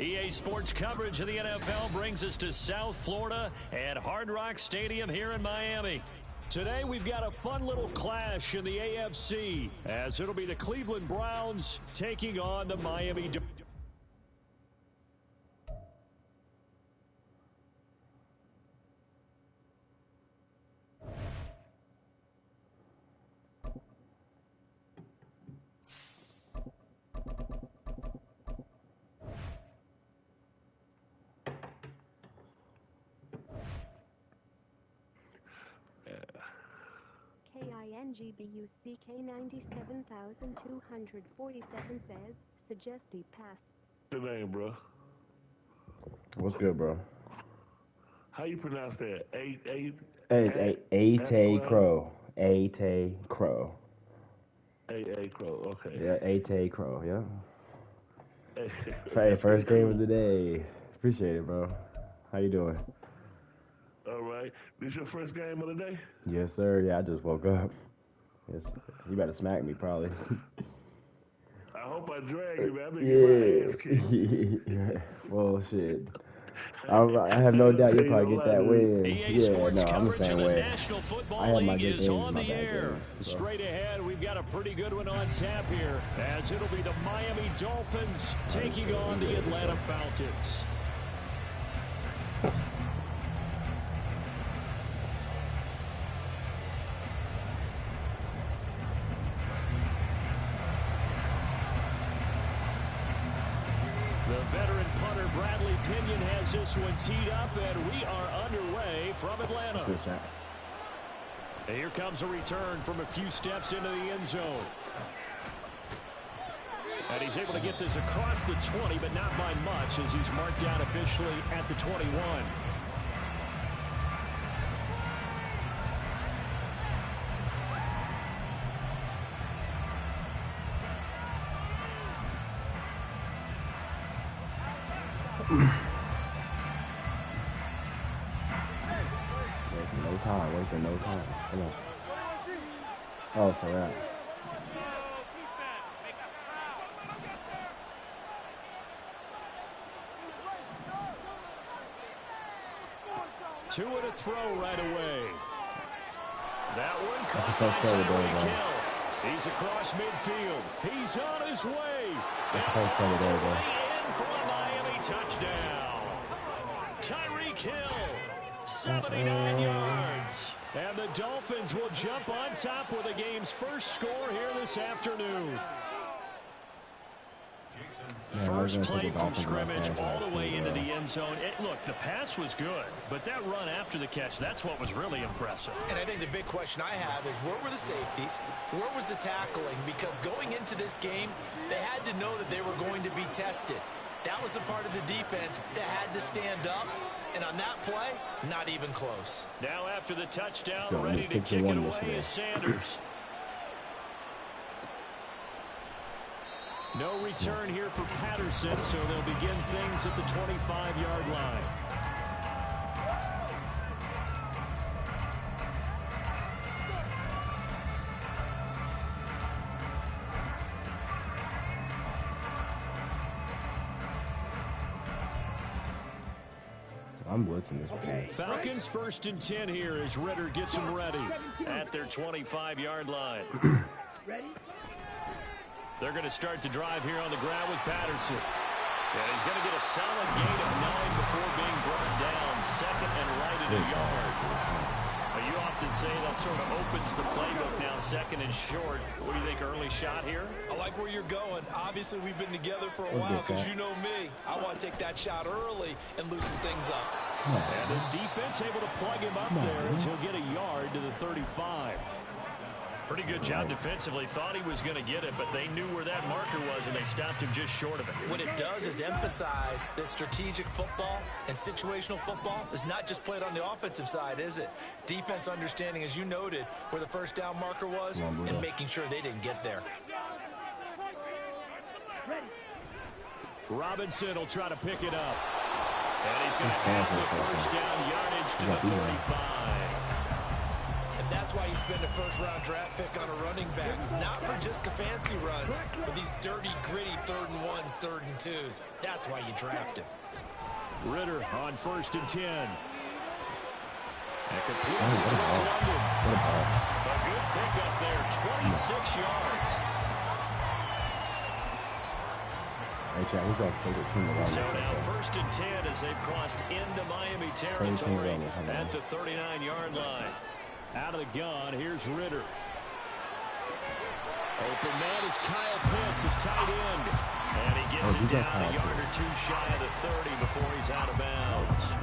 EA Sports coverage of the NFL brings us to South Florida at Hard Rock Stadium here in Miami. Today we've got a fun little clash in the AFC as it'll be the Cleveland Browns taking on the Miami Dolphins. KINGBUCK 97,247 says, suggested pass. Good name, bro. What's good, bro? How you pronounce that? Ate Crow. Ate Crow. A Crow, okay. Yeah, Ate Crow, yeah. Hey, first game of the day. Appreciate it, bro. How you doing? All right. This your first game of the day? Yes, sir. Yeah, I just woke up. Yes. You better smack me, probably. I hope I drag you, man. I've been getting my ass kicked. Well, shit. I have no doubt you'll probably get that win. EA I'm the same way. National Football I have my League good is games, on my the bad air. games. So. Straight ahead, we've got a pretty good one on tap here, as it'll be the Miami Dolphins taking on the Atlanta Falcons. The veteran punter Bradley Pinion has this one teed up, and we are underway from Atlanta. And here comes a return from a few steps into the end zone. And he's able to get this across the 20, but not by much, as he's marked down officially at the 21. Wasting no time. Come on. Oh, so yeah. Two and a throw right away. That one caught by He's across midfield. He's on his way. In for a Miami touchdown. Tyreek Hill, 79 yards. And the Dolphins will jump on top with the game's first score here this afternoon. First play from scrimmage all the way into the end zone. Look, the pass was good, but that run after the catch, that's what was really impressive. And I think the big question I have is where were the safeties? Where was the tackling? Because going into this game, they had to know that they were going to be tested. That was a part of the defense that had to stand up. And on that play, not even close. Now after the touchdown, ready to kick it away is Sanders. No return here for Patterson, so they'll begin things at the 25-yard line. I'm blitzing this one. Falcons 1st and 10 here as Ritter gets them ready at their 25-yard line. They're going to start the drive here on the ground with Patterson. And he's going to get a solid gain of 9 before being brought down. Second and right in a yard. You often say that sort of opens the playbook now, second and short. What do you think, early shot here? I like where you're going. Obviously, we've been together for a while because you know me. I want to take that shot early and loosen things up. And his defense able to plug him up there as he'll get a yard to the 35. Pretty good job defensively. Thought he was going to get it, but they knew where that marker was, and they stopped him just short of it. What it does is emphasize that strategic football and situational football is not just played on the offensive side, is it? Defense understanding, as you noted, where the first down marker was and making sure they didn't get there. Robinson will try to pick it up. And he's going to have the first down yardage to the 35. That's why you spend a first-round draft pick on a running back, not for just the fancy runs, but these dirty, gritty 3rd and 1s, 3rd and 2s. That's why you draft him. Ritter on 1st and 10. And completes it to London. A good pickup there, 26 yards. So now 1st and 10 as they've crossed into Miami territory at the 39-yard line. Out of the gun, here's Ritter. Open man is Kyle Pitts, his tight end. And he gets it down a yard or 2 shy of the 30 before he's out of bounds.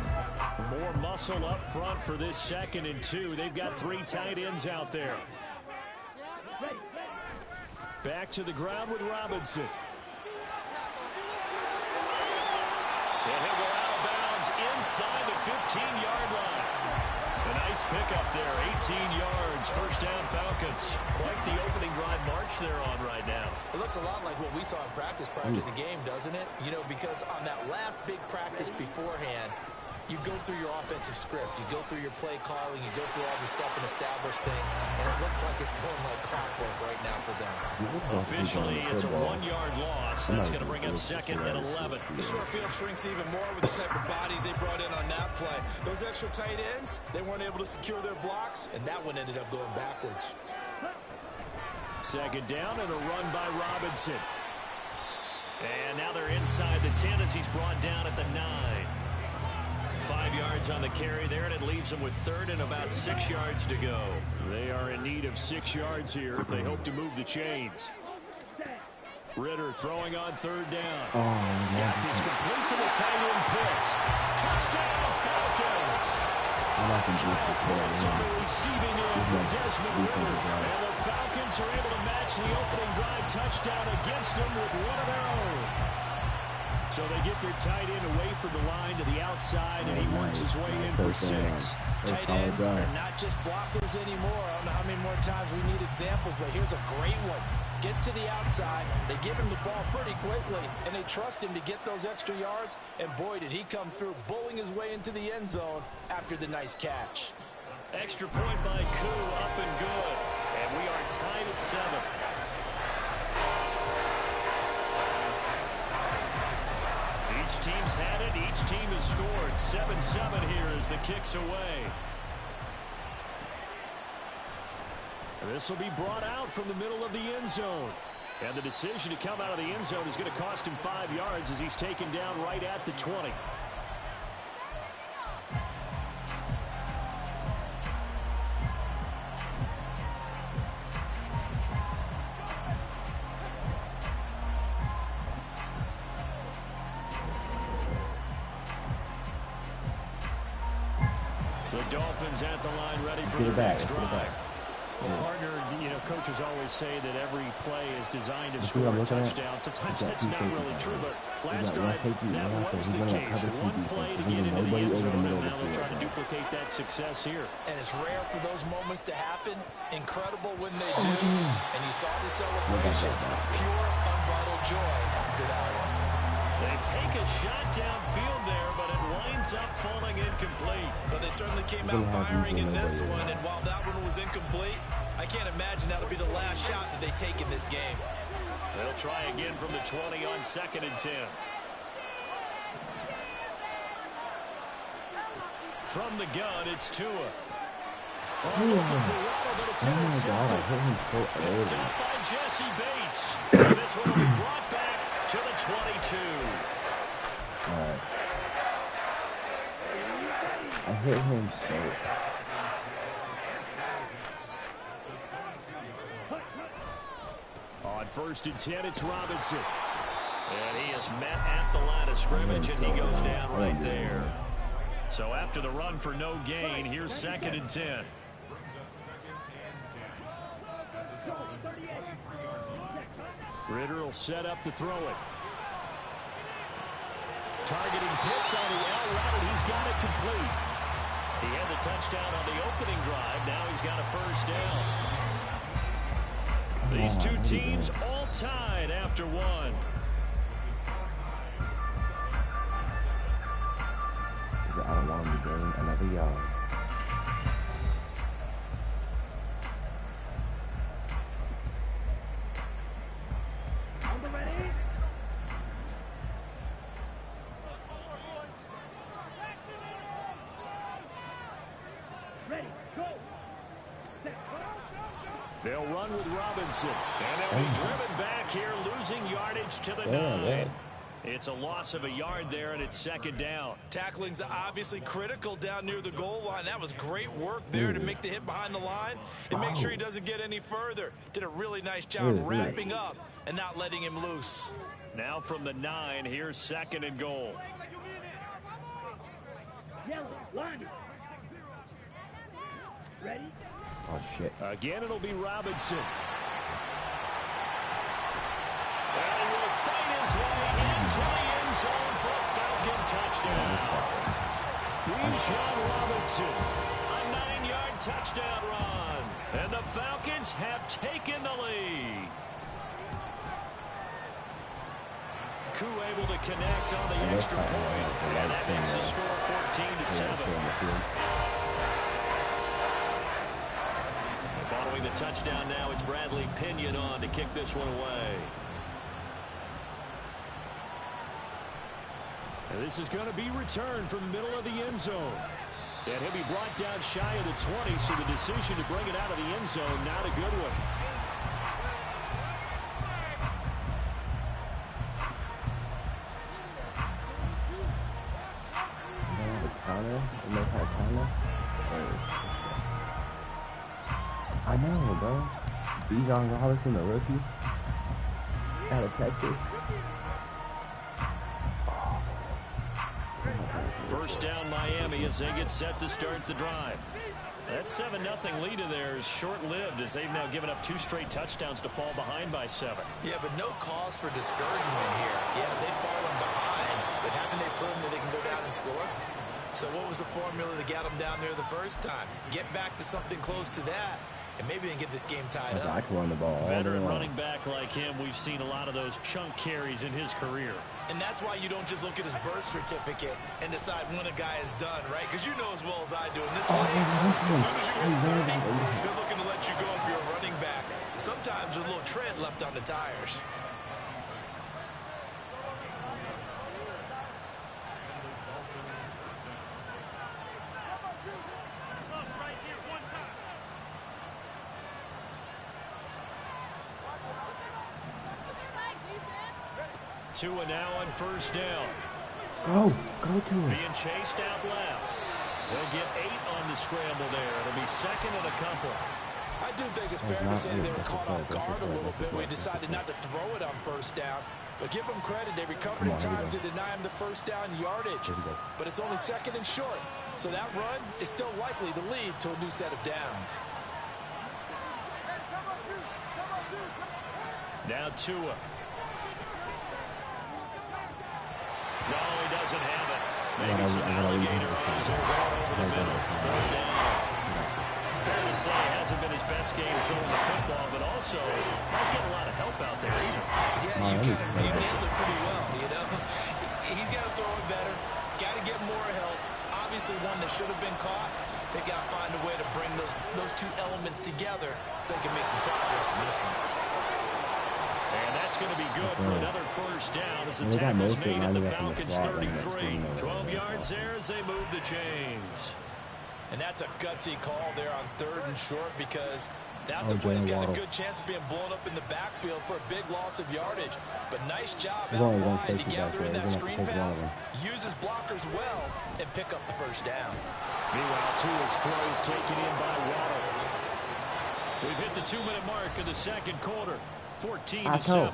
More muscle up front for this 2nd and 2. They've got 3 tight ends out there. Back to the ground with Robinson. And he'll go out of bounds inside the 15-yard line. A nice pickup there, 18 yards, first down Falcons. Quite the opening drive march they're on right now. It looks a lot like what we saw in practice prior to the game, doesn't it? You know, because on that last big practice beforehand, you go through your offensive script, you go through your play calling, you go through all the stuff and establish things, and it looks like it's going like clockwork right now for them. Officially, it's a 1-yard loss. That's going to bring up 2nd and 11. The short field shrinks even more with the type of bodies they brought in on that play. Those extra tight ends, they weren't able to secure their blocks, and that one ended up going backwards. 2nd down and a run by Robinson. And now they're inside the 10 as he's brought down at the 9. 5 yards on the carry there, and it leaves them with 3rd and about 6 yards to go. They are in need of 6 yards here if they hope to move the chains. Ritter throwing on 3rd down. Got this complete to the tight end Pitts. Touchdown Falcons! Pitts on the receiving end for Desmond Ritter. And the Falcons are able to match the opening drive touchdown against them with one of their own. So they get their tight end away from the line to the outside, and he works his way in for 6. Tight ends are not just blockers anymore. I don't know how many more times we need examples, but here's a great one. Gets to the outside, they give him the ball pretty quickly, and they trust him to get those extra yards, and boy, did he come through, bowling his way into the end zone after the nice catch. Extra point by Koo, up and good. And we are tied at 7. Each team's had it. Each team has scored. 7-7 here as the kick's away. This will be brought out from the middle of the end zone. And the decision to come out of the end zone is going to cost him 5 yards as he's taken down right at the 20. The Dolphins at the line ready for the next drive. Well, partner, coaches always say that every play is designed to score a touchdown. Sometimes that's not really true, but last drive, that was the case. One play to get into the end zone, and now they'll try to duplicate that success here. And it's rare for those moments to happen. Incredible when they do. And you saw the celebration. Pure, unbridled joy after that one. They take a shot downfield there, but it winds up falling incomplete. But they certainly came out firing in this one, and while that one was incomplete, I can't imagine that'll be the last shot that they take in this game. They'll try again from the 20 on 2nd and 10. From the gun, it's Tua. Looking for Waddle, but it's intercepted. Picked up by Jesse Bates. And this one will be brought back to the 22. All right. I hit him so. On 1st and 10, it's Robinson. And he is met at the line of scrimmage, and he goes down right there. So after the run for no gain, here's 2nd and 10. Ritter will set up to throw it. Targeting Pitts on the out route, and he's got it complete. He had the touchdown on the opening drive. Now he's got a first down. These two teams all tied after one. I don't want him to gain another yard. They'll run with Robinson, and they'll be driven back here, losing yardage to the 9. It's a loss of a yard there, and it's 2nd down. Tackling's obviously critical down near the goal line. That was great work there to make the hit behind the line and make sure he doesn't get any further. Did a really nice job wrapping up and not letting him loose. Now from the 9, here's 2nd and goal. Ready? Oh, shit. Again, it'll be Robinson. And he will fight his way into the end zone for a Falcon touchdown. Bijan Robinson, a 9-yard touchdown run. And the Falcons have taken the lead. Koo able to connect on the extra point. And that makes the score 14-7. Following the touchdown now, it's Bradley Pinion on to kick this one away. And this is going to be returned from the middle of the end zone. And he'll be brought down shy of the 20, so the decision to bring it out of the end zone, not a good one. I know, bro. Bijan Robinson, the rookie, out of Texas. First down, Miami, as they get set to start the drive. That 7-0 lead of theirs is short-lived, as they've now given up 2 straight touchdowns to fall behind by 7. Yeah, but no cause for discouragement here. Yeah, they've fallen behind, but haven't they proven that they can go down and score? So what was the formula to get them down there the first time? Get back to something close to that, and maybe they can get this game tied up. I can run the ball. Veteran running back like him, we've seen a lot of those chunk carries in his career. And that's why you don't just look at his birth certificate and decide when a guy is done, right? Because you know as well as I do in this league, as soon as you hit 30, they're looking to let you go if you're a running back. Sometimes there's a little tread left on the tires. Tua now on first down. Go to him. Being chased out left. They'll get 8 on the scramble there. It'll be 2nd and a couple. I do think it's fair to say they were caught off guard a little bit when he decided not to throw it on first down. But give them credit, they recovered in time to deny him the first down yardage. But it's only second and short, so that run is still likely to lead to a new set of downs. Now Tua. No, he doesn't have it. Maybe some alligator eyes are going over the middle. Third down. Fair to say, it hasn't been his best game throwing the football, but also not getting a lot of help out there either. Yeah, you nailed it pretty well, you know. He's got to throw it better. Got to get more help. Obviously one that should have been caught. They've got to find a way to bring those two elements together so they can make some progress in this one. And that's going to be good for another first down as the tackle's made at the Falcons' 33. 12 yards there as they move the chains. And that's a gutsy call there on third and short because that's a play that's got a good chance of being blown up in the backfield for a big loss of yardage. But nice job out wide to gather in that screen pass, use his blockers well, and pick up the first down. Meanwhile, Tua's throws taken in by Waddle. We've hit the 2-minute mark of the second quarter. 14-7.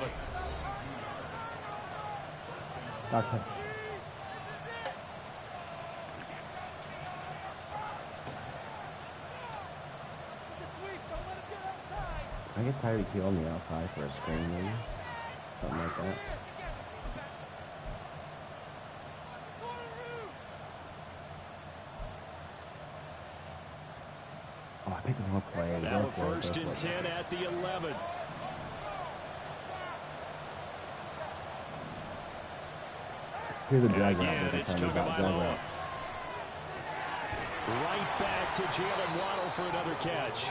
Okay. I get Tyreek Hill on the outside for a screen, maybe something like that. Oh, I picked the wrong play. Now first and 10 at the 11. Here's a drag route. Again, it's Tagovailoa. Right back to Jalen Waddle for another catch.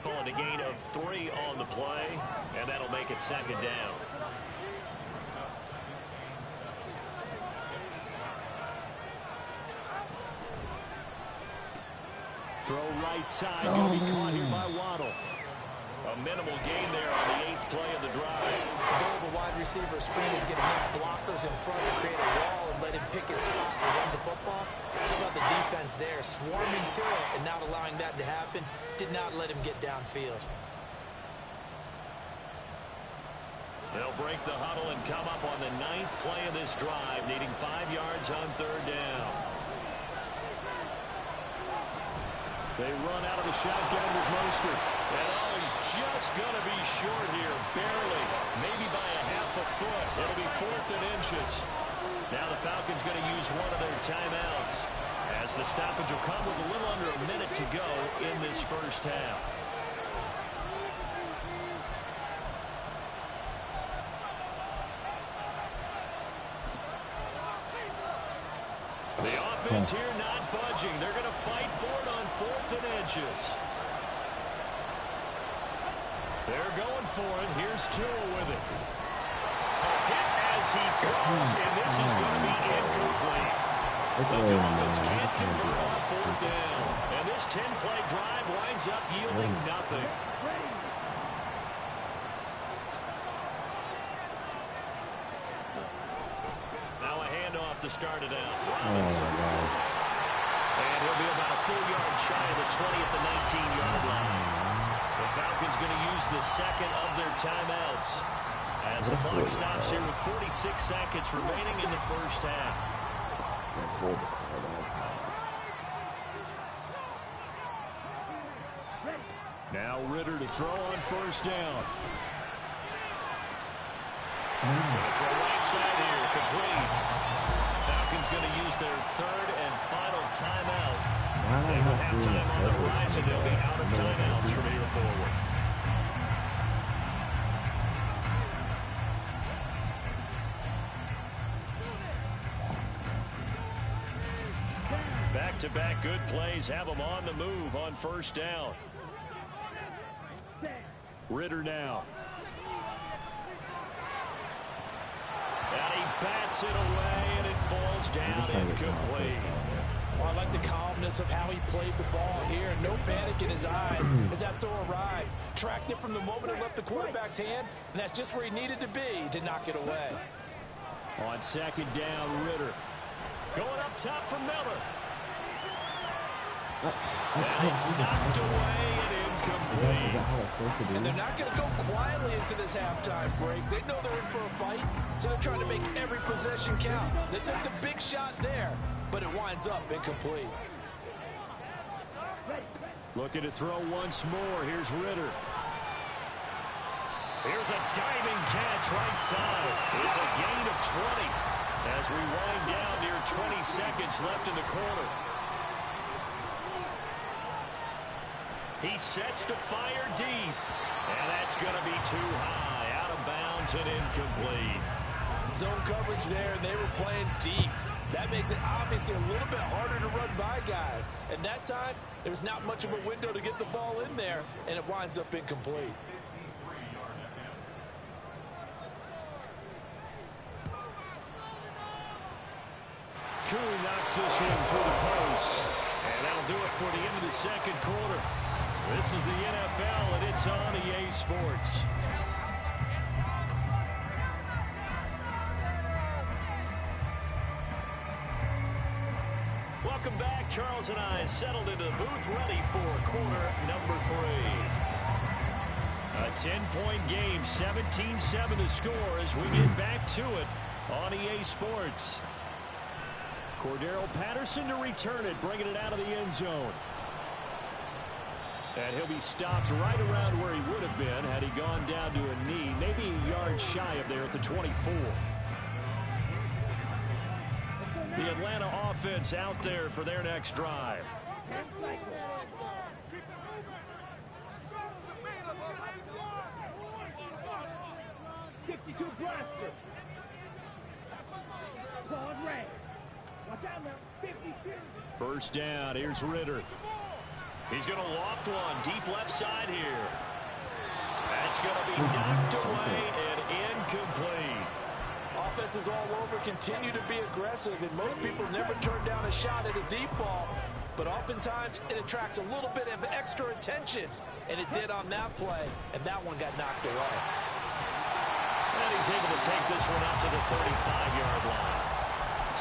Calling a gain of 3 on the play, and that'll make it second down. Throw right side, going to be caught here by Waddle. A minimal gain there on the 8th play of the drive. The goal of a wide receiver screen is get enough blockers in front to create a wall and let him pick his spot and run the football. How about the defense there, swarming to it and not allowing that to happen? Did not let him get downfield. They'll break the huddle and come up on the 9th play of this drive, needing 5 yards on third down. They run out of the shotgun with Mostert. And he's just going to be short here, barely, maybe by a half a foot. It'll be 4th and inches. Now the Falcons going to use one of their timeouts as the stoppage will come with a little under a minute to go in this first half. The offense here not budging. They're going to fight for it on 4th and inches. They're going for it. Here's Tua with it. A hit as he throws, and this is going to be incomplete. The Dolphins can't convert on 4th down. And this 10-play drive winds up yielding nothing. Now a handoff to start it out. Robinson. And he'll be about a full yard shy of the 20 at the 19-yard line. The Falcons going to use the second of their timeouts as the clock stops here with 46 seconds remaining in the first half. Now Ritter to throw on first down. For right side here, complete. Falcons going to use their third and final timeout. They will have time on the horizon. They'll be out of timeouts from here forward. Back-to-back good plays have them on the move on first down. Ritter now. And he bats it away, and it falls down incomplete. Well, I like the calmness of how he played the ball here. No panic in his eyes as that throw arrived. Tracked it from the moment it left the quarterback's hand, and that's just where he needed to be to knock it away. On second down, Ritter. Going up top for Miller. And it's knocked away and incomplete. And they're not going to go quietly into this halftime break. They know they're in for a fight, so they're trying to make every possession count. They took the big shot there, but it winds up incomplete. Looking to throw once more. Here's Ritter. Here's a diving catch right side. It's a gain of 20 as we wind down near 20 seconds left in the quarter. He sets to fire deep, and that's going to be too high, out of bounds and incomplete. Zone coverage there, and they were playing deep. That makes it obviously a little bit harder to run by guys. And that time, there was not much of a window to get the ball in there, and it winds up incomplete. Coon knocks this one through the post, and that'll do it for the end of the second quarter. This is the NFL, and it's on EA Sports. Welcome back. Charles and I settled into the booth, ready for quarter number 3. A 10-point game, 17-7 the score as we get back to it on EA Sports. Cordero Patterson to return it, bringing it out of the end zone. And he'll be stopped right around where he would have been had he gone down to a knee, maybe a yard shy of there at the 24. The Atlanta offense out there for their next drive. 52 blaster. Claws red. Watch out now. 52. First down. Here's Ritter. He's going to loft one deep left side here. That's going to be knocked away and incomplete. Offenses all over continue to be aggressive, and most people never turn down a shot at a deep ball. But oftentimes, it attracts a little bit of extra attention, and it did on that play, and that one got knocked away. And he's able to take this one out to the 35-yard line.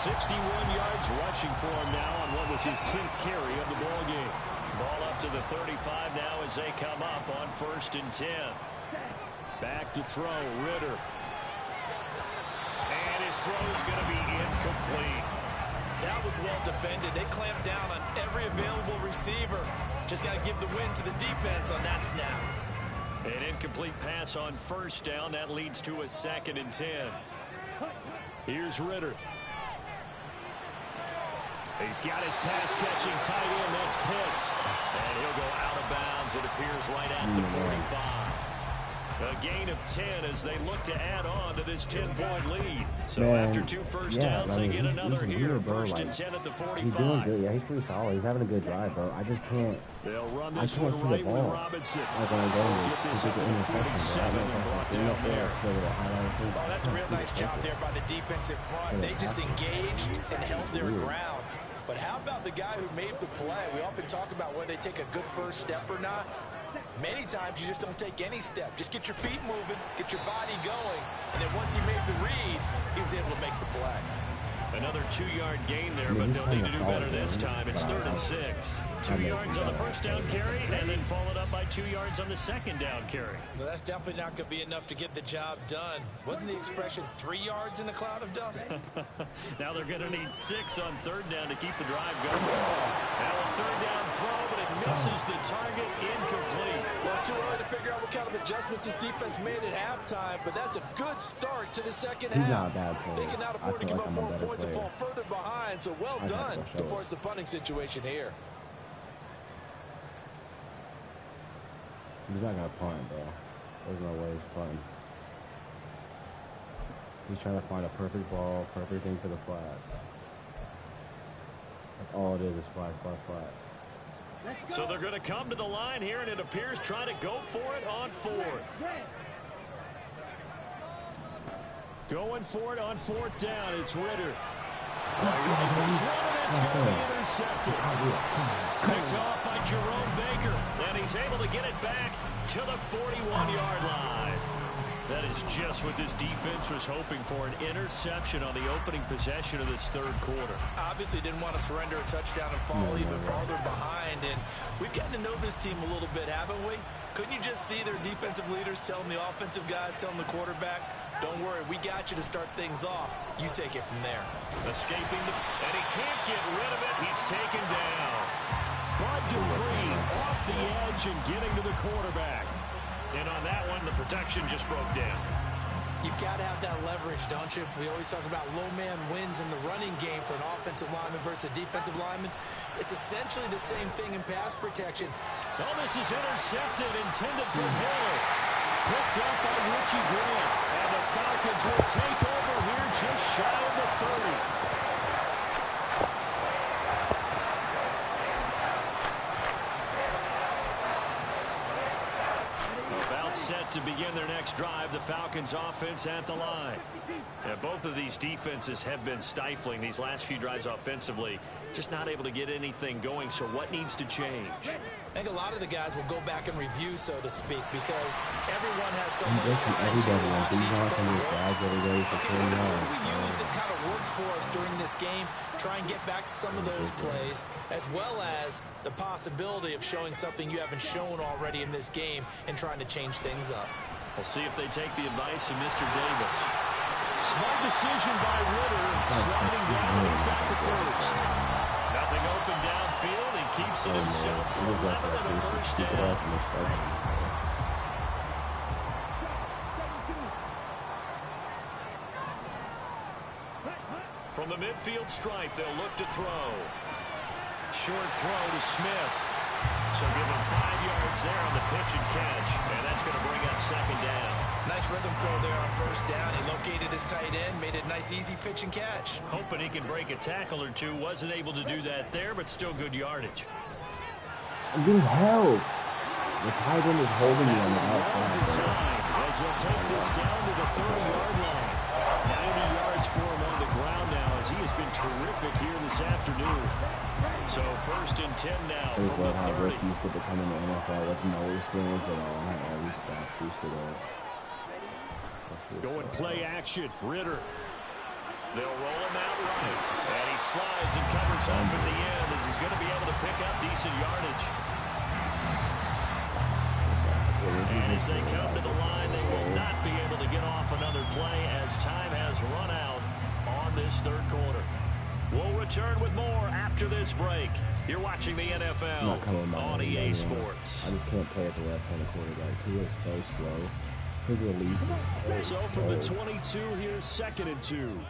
61 yards rushing for him now on what was his 10th carry of the ball game. Ball up to the 35 now as they come up on 1st and 10. Back to throw, Ritter. And his throw is going to be incomplete. That was well defended. They clamped down on every available receiver. Just got to give the win to the defense on that snap. An incomplete pass on 1st down. That leads to a 2nd and 10. Here's Ritter. He's got his pass-catching tight end. That's Pitts. And he'll go out of bounds. It appears right at the 45. A gain of 10 as they look to add on to this 10-point lead. So after 2 first downs, they get another here. 1st and 10 at the 45. He's doing good. Yeah, he's pretty solid. He's having a good drive, bro. I just can't. They'll run this one right with Robinson. Like when I go get this up to the 47 and brought down there. Oh, that's a real nice job there by the defensive front. They just engaged and held their ground. But how about the guy who made the play? We often talk about whether they take a good first step or not. Many times you just don't take any step. Just get your feet moving, get your body going, and then once he made the read, he was able to make the play. Another 2-yard gain there, but they'll need to do better this time. It's 3rd and 6. 2 yards on the 1st down carry, and then followed up by 2 yards on the 2nd down carry. Well, that's definitely not going to be enough to get the job done. Wasn't the expression 3 yards in a cloud of dust? Now they're going to need 6 on 3rd down to keep the drive going. Now a 3rd down throw, but it misses the target, incomplete. Well, it's too early to figure out what kind of adjustments this defense made at halftime, but that's a good start to the second half. He's not a bad player. They can now afford to give up more points and fall further behind, so well done to force the punting situation here. He's not going to punt, bro. There's no way he's punting. He's trying to find a perfect ball, perfect thing for the flats. That's all it is flats, flats, flats. So they're going to come to the line here, and it appears trying to go for it on 4th. Going for it on 4th down. It's Ritter. That's going to be intercepted. Picked off by Jerome Baker. And he's able to get it back to the 41-yard line. That is just what this defense was hoping for, an interception on the opening possession of this third quarter. Obviously didn't want to surrender a touchdown and fall even farther behind. And we've gotten to know this team a little bit, haven't we? Couldn't you just see their defensive leaders telling the offensive guys, telling the quarterback, don't worry, we got you to start things off. You take it from there. Escaping, and he can't get rid of it. He's taken down. Bud Dupree off the edge and getting to the quarterback. And on that one, the protection just broke down. You've got to have that leverage, don't you? We always talk about low man wins in the running game for an offensive lineman versus a defensive lineman. It's essentially the same thing in pass protection. Oh, this is intercepted, intended for Hill. Picked up by Richie Grant. And the Falcons will take over here just shy of the 30. Set to begin their next drive, the Falcons offense at the line. Both of these defenses have been stifling these last few drives offensively, just not able to get anything going. So what needs to change? I think a lot of the guys will go back and review, so to speak, because everyone has someone to sign to. What do we use that kind of worked for us during this game? Try and get back some of those plays, as well as the possibility of showing something you haven't shown already in this game and trying to change things up. We'll see if they take the advice of Mr. Davis. Smart decision by Ritter, sliding down, he's got the first. Nothing open downfield, he keeps it himself for 11 and a first down. From the midfield stripe, they'll look to throw. Short throw to Smith. So give him 5 yards there on the pitch and catch, and that's going to bring up second down. Nice rhythm throw there on first down. He located his tight end, made it a nice, easy pitch and catch. Hoping he can break a tackle or two. Wasn't able to do that there, but still good yardage. I'm getting help. The tight end is holding me on the outside. As he'll take this down to the 30-yard line. 90 yards for him on the ground now, as he has been terrific here this afternoon. So first and 10 now from the 30. Rookies get to come in the NFL with no experience at all. I always stop boosted up. Going play action, Ritter. They'll roll him out right. And he slides and covers up at the end as he's going to be able to pick up decent yardage. And as they come to the line, they will not be able to get off another play as time has run out on this third quarter. We'll return with more after this break. You're watching the NFL on EA Sports. I just can't play at the left hand of quarterback. He is so slow. His releases. So from the 22, here's 2nd and 2.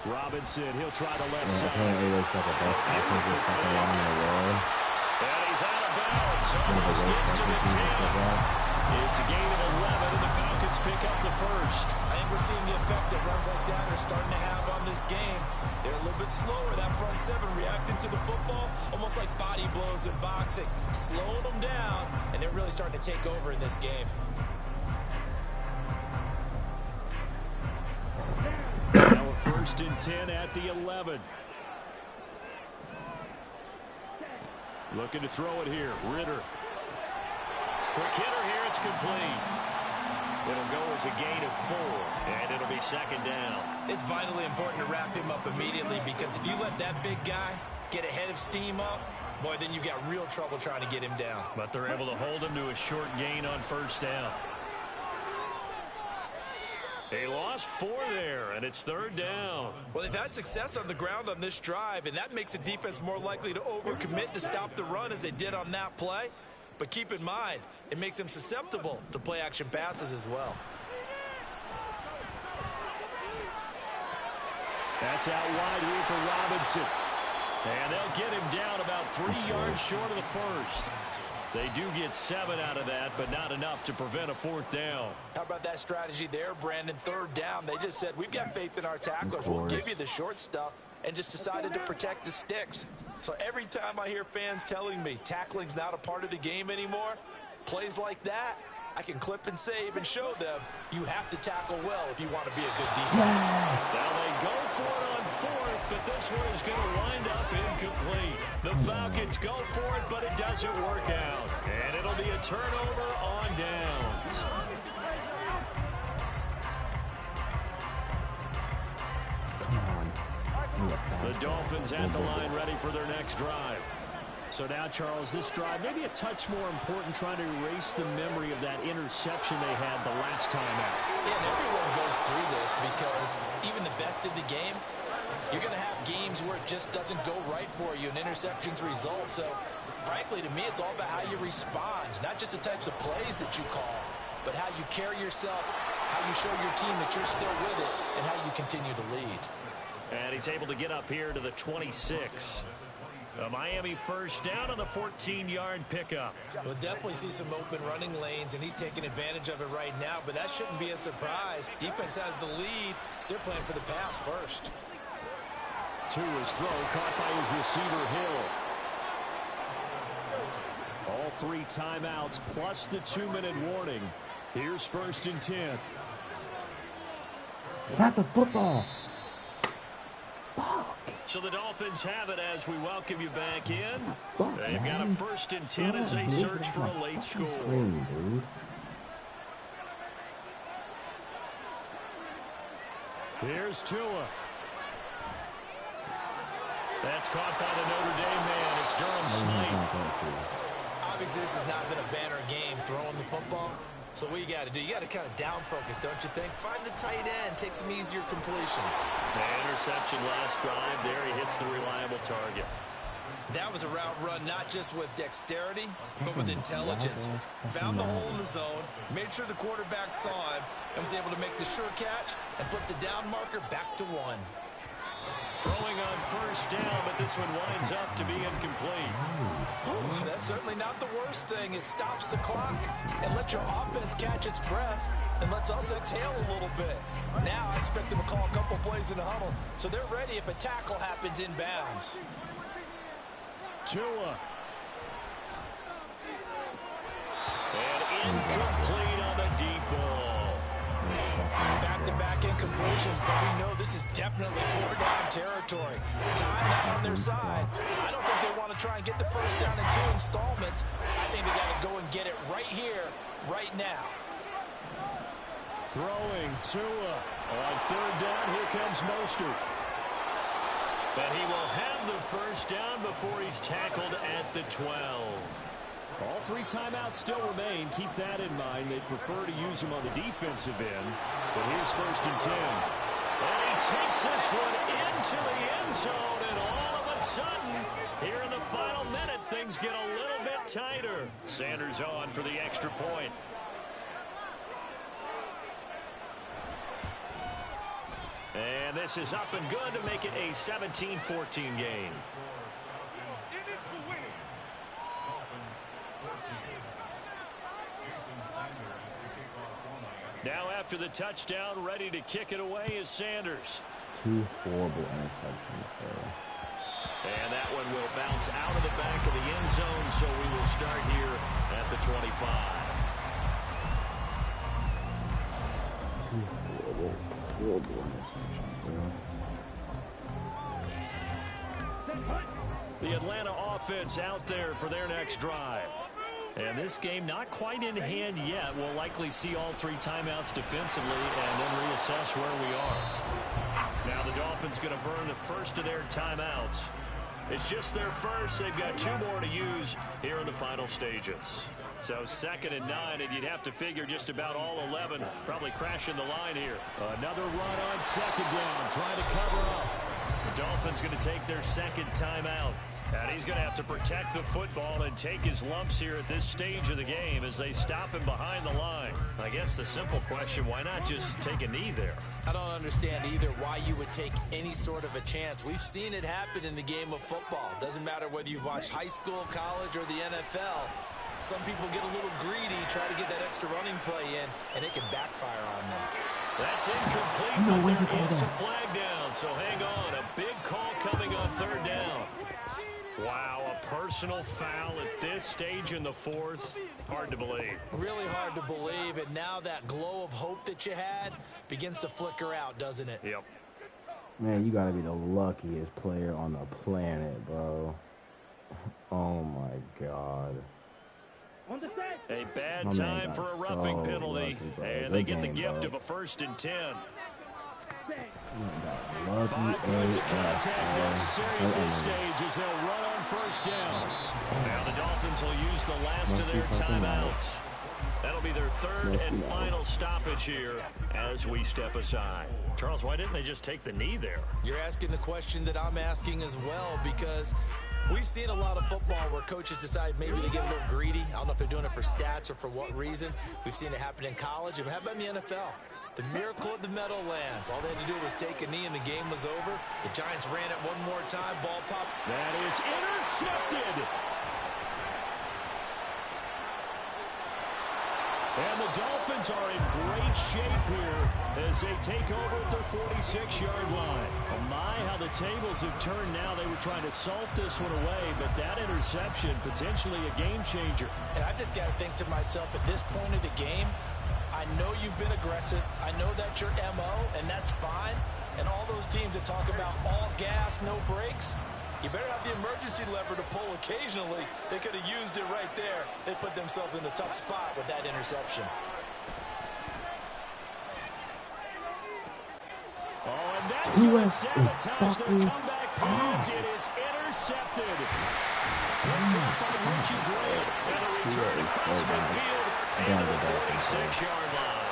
Robinson, he'll try the left side. And he's out of bounds. Almost gets to the 10. It's a gain of 11, and the Falcons pick up the first. I think we're seeing the effect that runs like that are starting to have on this game. They're a little bit slower, that front seven, reacting to the football, almost like body blows in boxing, slowing them down, and they're really starting to take over in this game. Now a 1st and 10 at the 11. Looking to throw it here, Ritter. Quick hitter here, it's complete. It'll go as a gain of 4, and it'll be 2nd down. It's vitally important to wrap him up immediately, because if you let that big guy get ahead of steam up, boy, then you've got real trouble trying to get him down. But they're able to hold him to a short gain on 1st down. They lost 4 there, and it's 3rd down. Well, they've had success on the ground on this drive, and that makes a defense more likely to overcommit to stop the run as they did on that play. But keep in mind, it makes them susceptible to play-action passes as well. That's out wide here for Robinson. And they'll get him down about 3 yards short of the first. They do get 7 out of that, but not enough to prevent a 4th down. How about that strategy there, Brandon? 3rd down, they just said, we've got faith in our tacklers. We'll give you the short stuff, and just decided to protect the sticks. So every time I hear fans telling me tackling's not a part of the game anymore, plays like that, I can clip and save and show them you have to tackle well if you want to be a good defense. Now they go for it on 4th, but this one is going to wind up incomplete. The Falcons go for it, but it doesn't work out. And it'll be a turnover on downs. The Dolphins at the line ready for their next drive. So now, Charles, this drive maybe a touch more important, trying to erase the memory of that interception they had the last time out. Yeah, and everyone goes through this because even the best in the game, you're going to have games where it just doesn't go right for you and interceptions result. So, frankly, to me, it's all about how you respond, not just the types of plays that you call, but how you carry yourself, how you show your team that you're still with it, and how you continue to lead. And he's able to get up here to the 26. A Miami first down on the 14-yard pickup. We'll definitely see some open running lanes, and he's taking advantage of it right now, but that shouldn't be a surprise. Defense has the lead. They're playing for the pass first. To his throw, caught by his receiver, Hill. All 3 timeouts plus the 2-minute warning. Here's 1st and 10. Not the football. So the Dolphins have it as we welcome you back in. They've got a 1st and 10 as they search for a late score. Here's Tua. That's caught by the Notre Dame man. It's Durham Smythe. Obviously, this has not been a banner game throwing the football. So what you got to do, you got to kind of down focus, don't you think? Find the tight end, take some easier completions. The interception last drive there. He hits the reliable target. That was a route run not just with dexterity, but with intelligence. Found the hole in the zone, made sure the quarterback saw him, and was able to make the sure catch and flip the down marker back to 1. Throwing on 1st down, but this one winds up to be incomplete. Oh, that's certainly not the worst thing. It stops the clock and lets your offense catch its breath and lets us exhale a little bit. Now I expect them to call a couple plays in the huddle, so they're ready if a tackle happens inbounds. Tua. And incomplete on the deep ball. Back-to-back incompletions, but we know this is definitely 4-down territory. Time now on their side. I don't think they want to try and get the 1st down in 2 installments. I think they got to go and get it right here, right now. Throwing Tua. On 3rd down, here comes Mostert. But he will have the 1st down before he's tackled at the 12. All 3 timeouts still remain. Keep that in mind. They prefer to use them on the defensive end. But here's 1st and 10. And he takes this one into the end zone. And all of a sudden, here in the final minute, things get a little bit tighter. Sanders on for the extra point. And this is up and good to make it a 17-14 game. Now after the touchdown, ready to kick it away is Sanders. 2 horrible interceptions there. And that one will bounce out of the back of the end zone, so we will start here at the 25. 2 horrible interceptions there. The Atlanta offense out there for their next drive. And this game not quite in hand yet. We'll likely see all 3 timeouts defensively and then reassess where we are. Now the Dolphins going to burn the first of their timeouts. It's just their first. They've got 2 more to use here in the final stages. So 2nd and 9, and you'd have to figure just about all 11 probably crashing the line here. Another run on 2nd down, trying to cover up. The Dolphins going to take their 2nd timeout. And he's going to have to protect the football and take his lumps here at this stage of the game as they stop him behind the line. I guess the simple question, why not just take a knee there? I don't understand either why you would take any sort of a chance. We've seen it happen in the game of football. Doesn't matter whether you've watched high school, college, or the NFL. Some people get a little greedy, try to get that extra running play in, and it can backfire on them. That's incomplete, but there is a flag down, so hang on. A big call coming on 3rd down. Wow, a personal foul at this stage in the 4th. Hard to believe. Really hard to believe, and now that glow of hope that you had begins to flicker out, doesn't it? Yep. Man, you got to be the luckiest player on the planet, bro. Oh my God. On the set. A bad My man time got for a roughing so penalty, lucky, bro. and Good they get the game, gift bro. of a 1st and 10. Lucky 5 points of AF, contact bro. necessary at this stage as they'll run on 1st down. Now the Dolphins will use the last of their timeouts. That'll be their 3rd and final stoppage here as we step aside. Charles, why didn't they just take the knee there? You're asking the question that I'm asking as well, because we've seen a lot of football where coaches decide maybe they get a little greedy. I don't know if they're doing it for stats or for what reason. We've seen it happen in college. And how about in the NFL? The miracle of the Meadowlands. All they had to do was take a knee and the game was over. The Giants ran it one more time. Ball popped. That is intercepted. And the Dolphins are in great shape here as they take over at their 46-yard line. Oh my, how the tables have turned now. They were trying to salt this one away, but that interception, potentially a game changer. And I just got to think to myself, at this point of the game, I know you've been aggressive. I know that's your MO, and that's fine. And all those teams that talk about all gas, no brakes, you better have the emergency lever to pull occasionally. They could have used it right there. They put themselves in a tough spot with that interception. Oh, and that's going to sabotage their comeback plans. It is intercepted. Picked up by Richie Grant. And a return across midfield into the 46-yard line.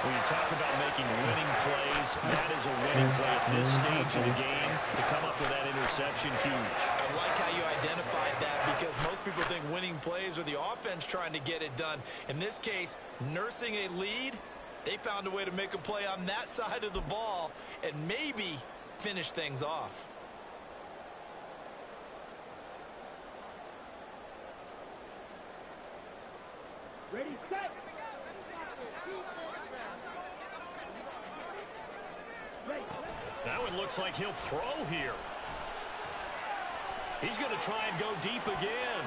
When you talk about making winning plays, that is a winning play at this stage of the game. To come up with that interception, huge. I like how you identified that, because most people think winning plays are the offense trying to get it done. In this case, nursing a lead, they found a way to make a play on that side of the ball and maybe finish things off. Ready, set. Now it looks like he'll throw here. He's going to try and go deep again.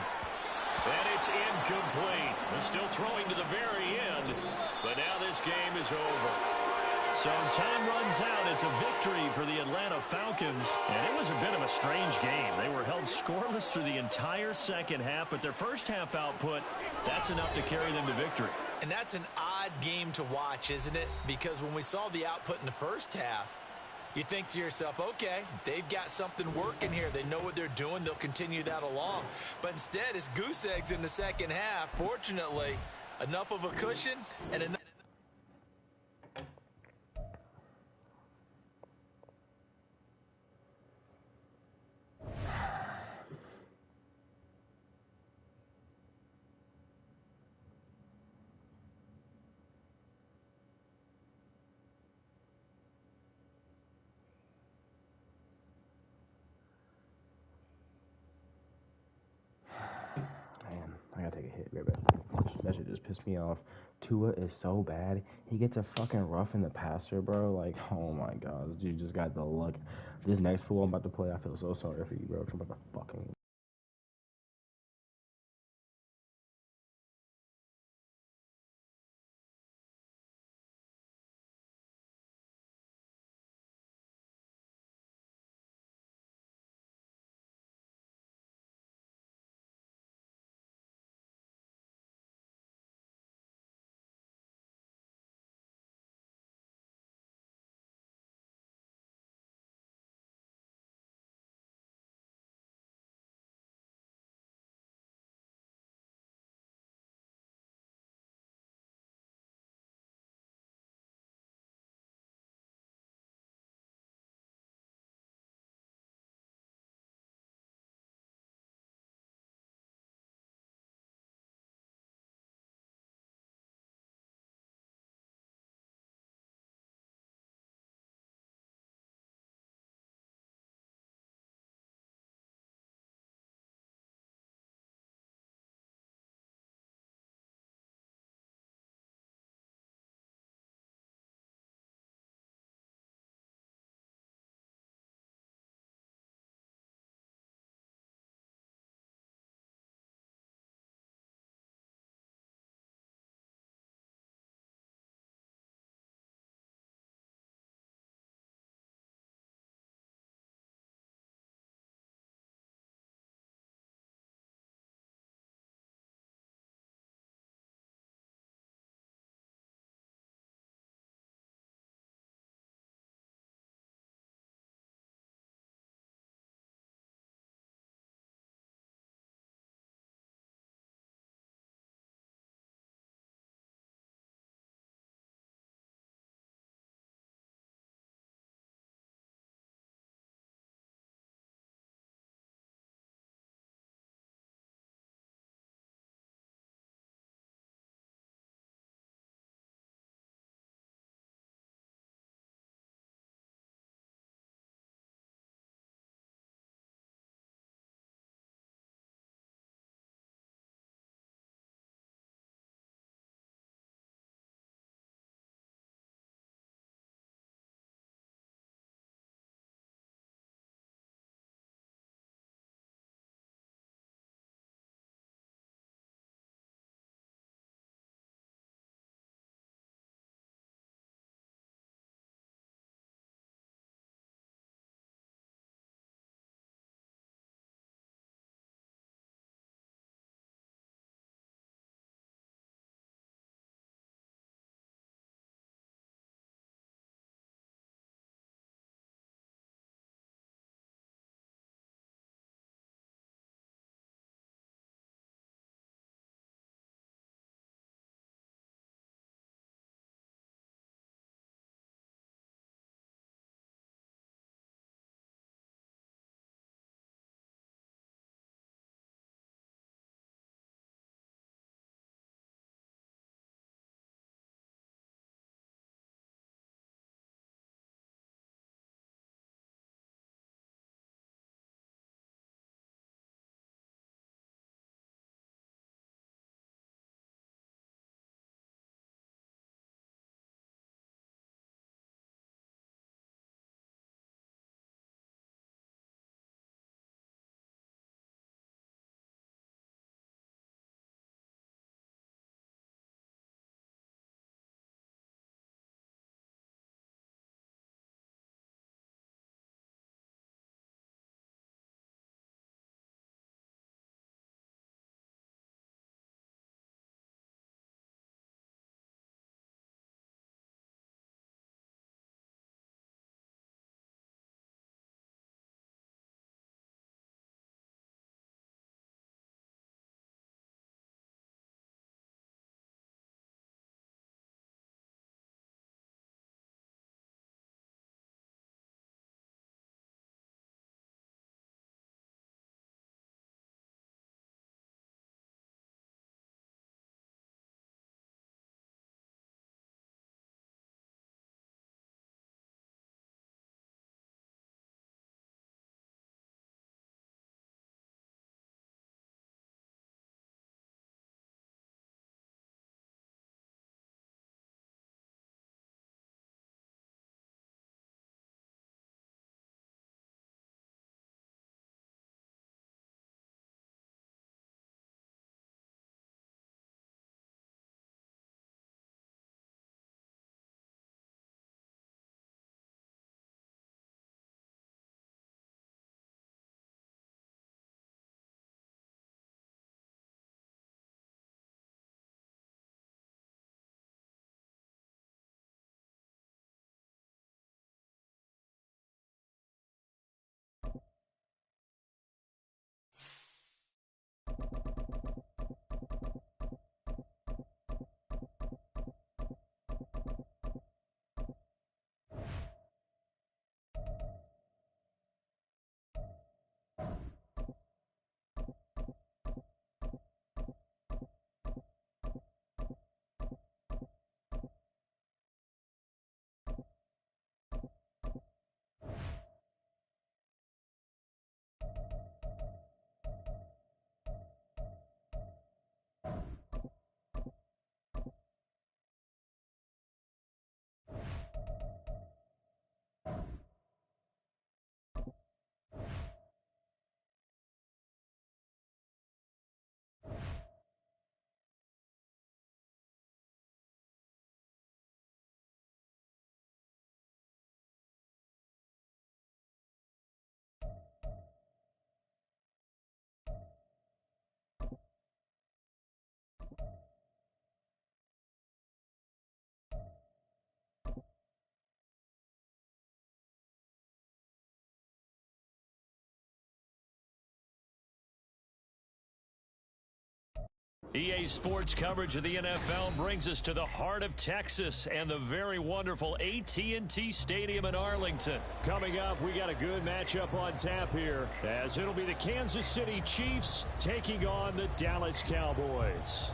And it's incomplete. He's still throwing to the very end. But now this game is over. So time runs out. It's a victory for the Atlanta Falcons. And it was a bit of a strange game. They were held scoreless through the entire second half. But their first half output, that's enough to carry them to victory. And that's an odd game to watch, isn't it? Because when we saw the output in the first half, you think to yourself, okay, they've got something working here. They know what they're doing. They'll continue that along. But instead, it's goose eggs in the second half. Fortunately, enough of a cushion and enough. I gotta take a hit real bad. That shit just pissed me off. Tua is so bad. He gets a fucking rough in the passer, bro. Like, oh my god. You just got the luck. This next fool I'm about to play, I feel so sorry for you, bro. I'm about to fucking EA Sports coverage of the NFL brings us to the heart of Texas and the very wonderful AT&T Stadium in Arlington. Coming up, we got a good matchup on tap here, as it'll be the Kansas City Chiefs taking on the Dallas Cowboys.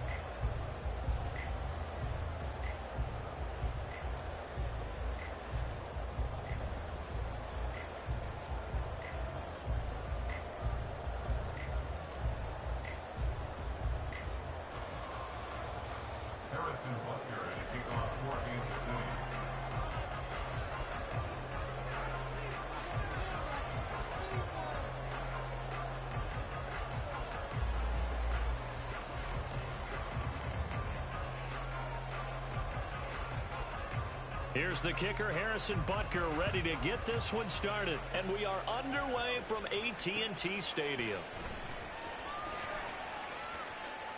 Here's the kicker, Harrison Butker, ready to get this one started. And we are underway from AT&T Stadium.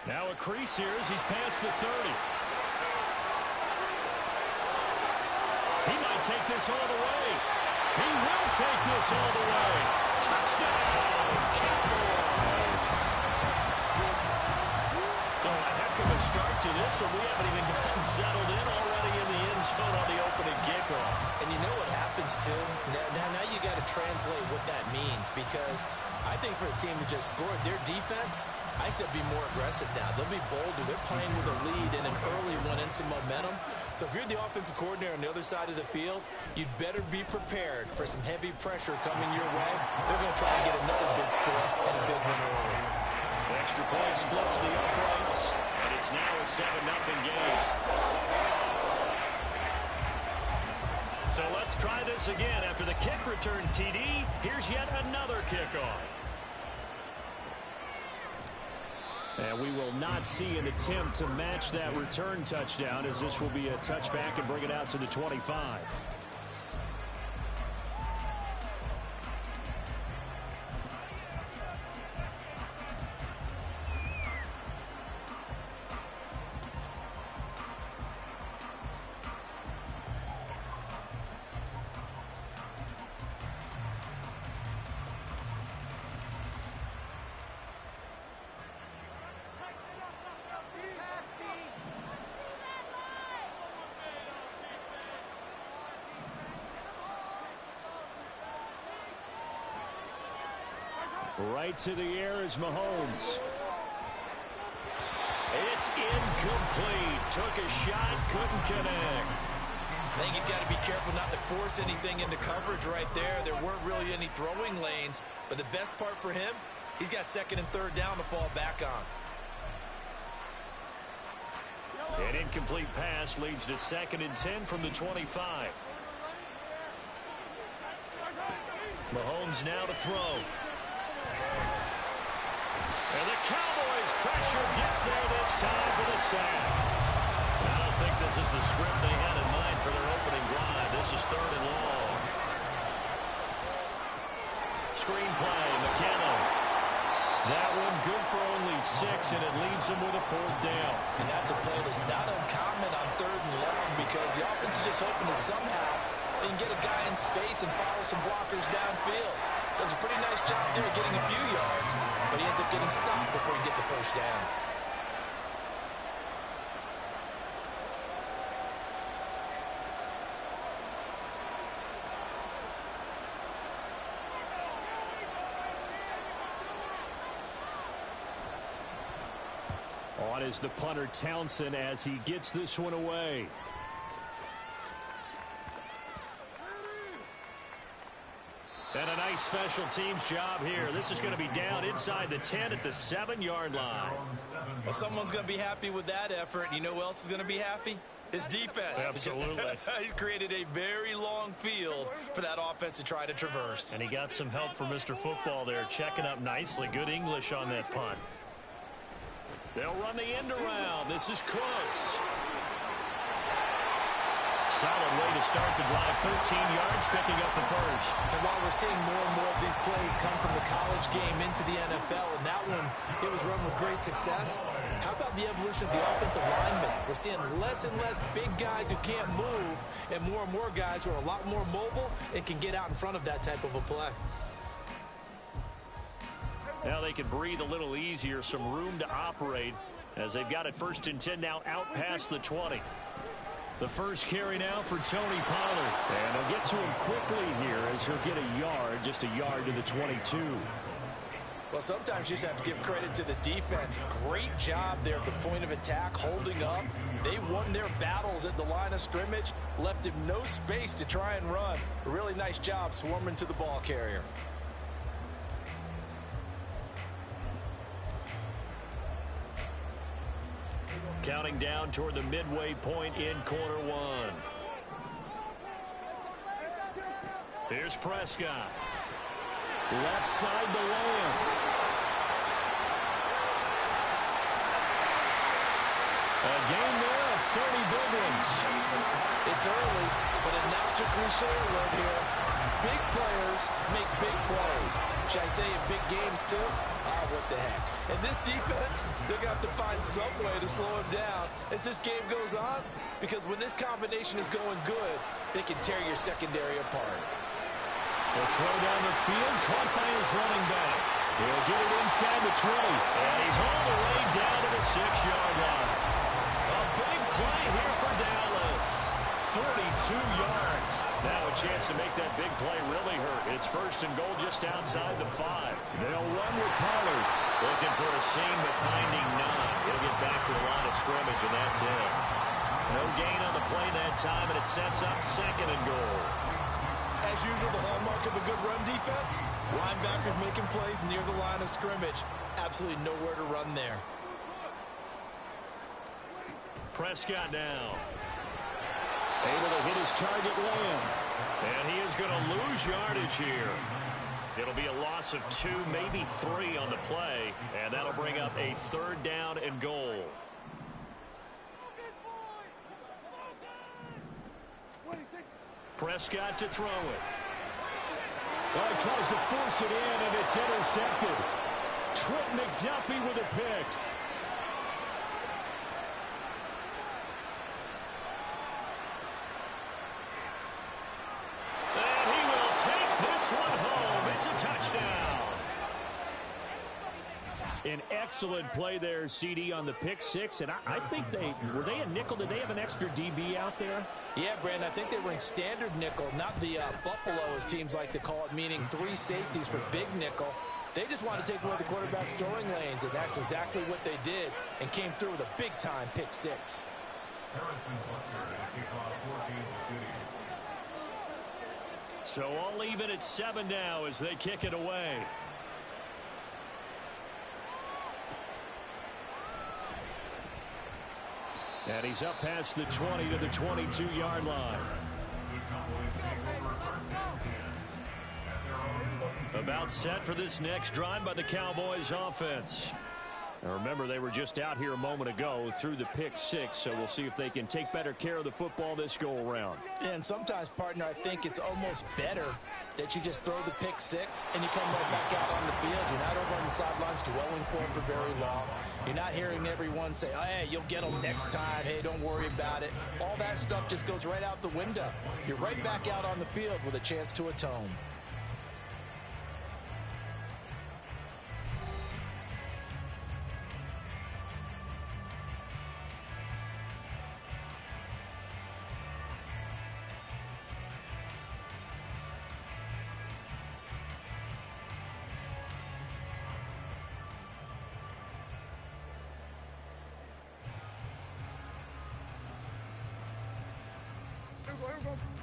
Now a crease here as he's past the 30. He might take this all the way. He will take this all the way. Touchdown, Cowboys. So a heck of a start to this one. We haven't even gotten settled in already in the end zone on the opening kickoff. And you know what happens, too? Now you got to translate what that means, because I think for a team that just scored, their defense, I think they'll be more aggressive now. They'll be bolder. They're playing with a lead and an early one and some momentum. So if you're the offensive coordinator on the other side of the field, you'd better be prepared for some heavy pressure coming your way. They're going to try to get another big score and a big one early. The extra point splits the uprights, and it's now a 7-0 game. So let's try this again. After the kick return TD, here's yet another kickoff. And we will not see an attempt to match that return touchdown, as this will be a touchback and bring it out to the 25. Right to the air is Mahomes. It's incomplete. Took a shot, couldn't connect. I think he's got to be careful not to force anything into coverage right there. There weren't really any throwing lanes, but the best part for him, he's got second and third down to fall back on. An incomplete pass leads to 2nd and 10 from the 25. Mahomes now to throw. And the Cowboys pressure gets there this time for the sack. I don't think this is the script they had in mind for their opening drive. This is 3rd and long. Screen play, McKinnon. That one good for only 6, and it leaves them with a 4th down. And that's a play that's not uncommon on 3rd and long, because the offense is just hoping that somehow they can get a guy in space and follow some blockers downfield. Does a pretty nice job there getting a few yards, but he ends up getting stopped before he gets the first down. On is the punter Townsend as he gets this one away. And a nice special teams job here. This is going to be down inside the 10 at the 7-yard line. Well, someone's going to be happy with that effort. You know who else is going to be happy? His defense. Absolutely. He's created a very long field for that offense to try to traverse. And he got some help from Mr. Football there, checking up nicely. Good English on that punt. They'll run the end around. This is Cooks. Solid way to start the drive. 13 yards, picking up the first. And while we're seeing more and more of these plays come from the college game into the NFL, and that one, it was run with great success, how about the evolution of the offensive linemen? We're seeing less and less big guys who can't move, and more guys who are a lot more mobile and can get out in front of that type of a play. Now they can breathe a little easier, some room to operate as they've got it 1st and 10 now out past the 20. The first carry now for Tony Pollard. And they'll get to him quickly here as he'll get a yard, just a yard to the 22. Well, sometimes you just have to give credit to the defense. Great job there at the point of attack, holding up. They won their battles at the line of scrimmage, left him no space to try and run. A really nice job swarming to the ball carrier. Counting down toward the midway point in quarter one. Here's Prescott. Left side to Lamb. A game there of 30 big ones. It's early, but a natural cliche alert here. Big players make big plays. Should I say in big games too? Ah, what the heck. And this defense, they're going to have to find some way to slow him down as this game goes on, because when this combination is going good, they can tear your secondary apart. They'll throw down the field, caught by his running back. He'll get it inside the 20, and he's all the way down to the 6-yard line. A big play here for Dallas. 42 yards. Now a chance to make that big play really hurt. It's 1st and goal just outside the 5. They'll run with Pollard. Looking for a seam, but finding none. He'll get back to the line of scrimmage, and that's it. No gain on the play that time, and it sets up 2nd and goal. As usual, the hallmark of a good run defense, linebackers making plays near the line of scrimmage. Absolutely nowhere to run there. Prescott now. Able to hit his target, Lamb. And he is going to lose yardage here. It'll be a loss of 2, maybe 3 on the play, and that'll bring up a 3rd down and goal. Prescott to throw it. Well, he tries to force it in, and it's intercepted. Trent McDuffie with a pick. And he will take this one home. It's a touchdown. An excellent play there, CD, on the pick 6. And I think were they a nickel? Did they have an extra DB out there? Yeah, Brandon, I think they were in standard nickel, not the Buffalo, as teams like to call it, meaning 3 safeties for big nickel. They just want to take away the quarterback's throwing lanes, and that's exactly what they did, and came through with a big-time pick 6. So all even at 7 now as they kick it away. And he's up past the 20 to the 22-yard line. About set for this next drive by the Cowboys offense. Now remember, they were just out here a moment ago through the pick 6, so we'll see if they can take better care of the football this go-around. And sometimes, partner, I think it's almost better that you just throw the pick 6 and you come right back out on the field. You're not over on the sidelines dwelling for it for very long. You're not hearing everyone say, oh, hey, you'll get them next time. Hey, don't worry about it. All that stuff just goes right out the window. You're right back out on the field with a chance to atone.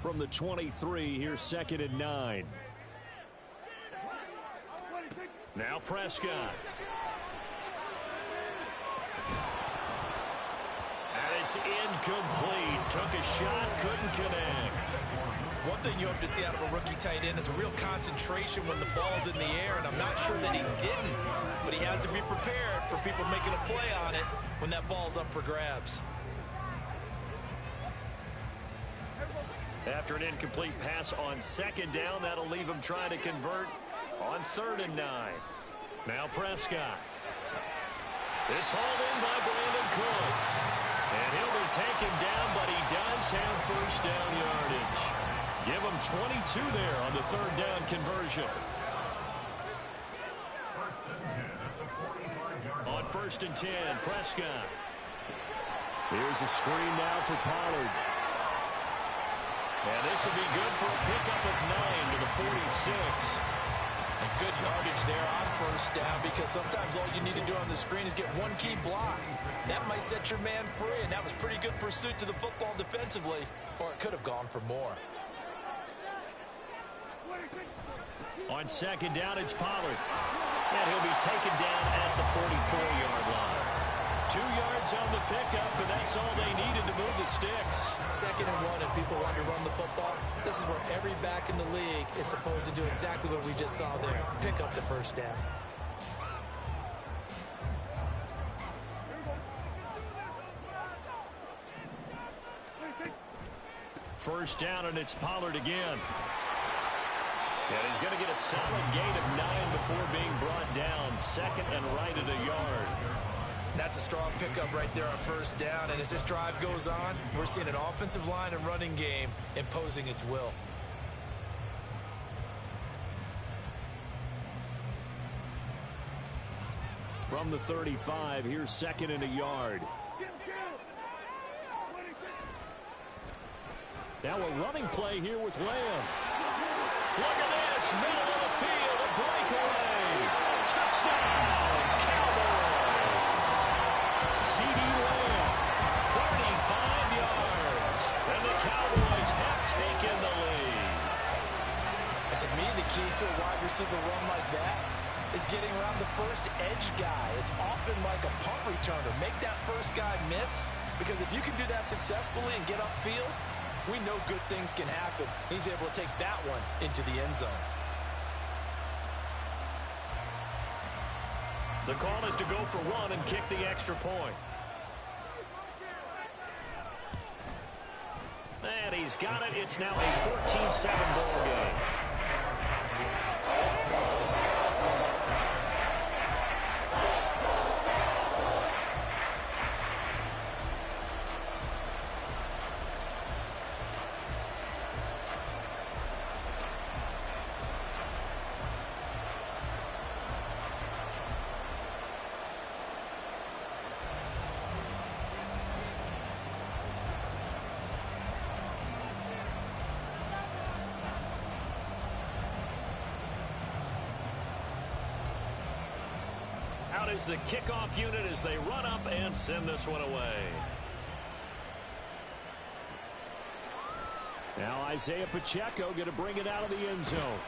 From the 23, here's 2nd and 9. Now Prescott. And it's incomplete. Took a shot, couldn't connect. One thing you hope to see out of a rookie tight end is a real concentration when the ball's in the air, and I'm not sure that he didn't, but he has to be prepared for people making a play on it when that ball's up for grabs. After an incomplete pass on 2nd down, that'll leave him trying to convert on 3rd and 9. Now Prescott. It's hauled in by Brandon Cooks. And he'll be taken down, but he does have 1st down yardage. Give him 22 there on the 3rd down conversion. On 1st and 10, Prescott. Here's a screen now for Pollard. And this will be good for a pickup of 9 to the 46. And good yardage there on 1st down, because sometimes all you need to do on the screen is get one key block. That might set your man free, and that was pretty good pursuit to the football defensively, or it could have gone for more. On 2nd down, it's Pollard. And he'll be taken down at the 44-yard line. 2 yards on the pickup, and that's all they needed to move the sticks. 2nd and 1, and people want to run the football. This is where every back in the league is supposed to do exactly what we just saw there. Pick up the 1st down. First down, and it's Pollard again. And he's going to get a solid gain of 9 before being brought down. 2nd and right at a yard. That's a strong pickup right there on 1st down. And as this drive goes on, we're seeing an offensive line and running game imposing its will. From the 35, here's 2nd and a yard. Now a running play here with Lamb. Look at this, middle of the field, a breakaway. Touchdown, Cowboys. C.D. Lamb, 35 yards. And the Cowboys have taken the lead. And to me, the key to a wide receiver run like that is getting around the first edge guy. It's often like a punt returner. Make that first guy miss, because if you can do that successfully and get upfield, we know good things can happen. He's able to take that one into the end zone. The call is to go for 1 and kick the extra point. And he's got it. It's now a 14-7 ball game. Out is the kickoff unit as they run up and send this one away. Now Isaiah Pacheco going to bring it out of the end zone.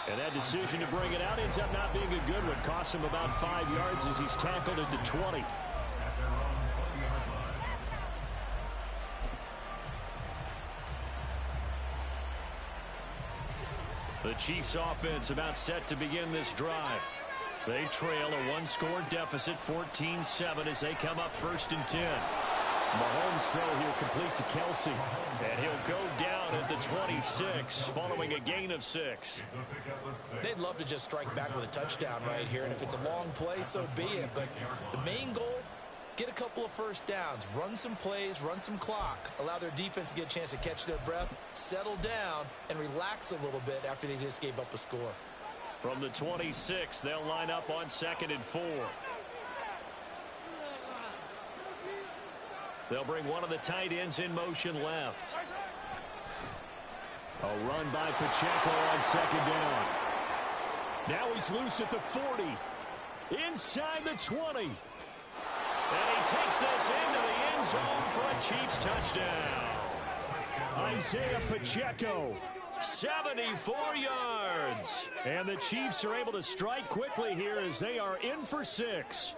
And that decision to bring it out ends up not being a good one. Costs him about 5 yards as he's tackled into 20. The Chiefs offense about set to begin this drive. They trail a 1-score deficit, 14-7, as they come up 1st and 10. Mahomes' throw here complete to Kelsey. And he'll go down at the 26 following a gain of 6. They'd love to just strike back with a touchdown right here. And if it's a long play, so be it. But the main goal, get a couple of 1st downs, run some plays, run some clock, allow their defense to get a chance to catch their breath, settle down, and relax a little bit after they just gave up a score. From the 26, they'll line up on 2nd and 4. They'll bring one of the tight ends in motion left. A run by Pacheco on 2nd down. Now he's loose at the 40. Inside the 20. And he takes this into the end zone for a Chiefs touchdown. Isaiah Pacheco, 74 yards. And the Chiefs are able to strike quickly here as they are in for 6.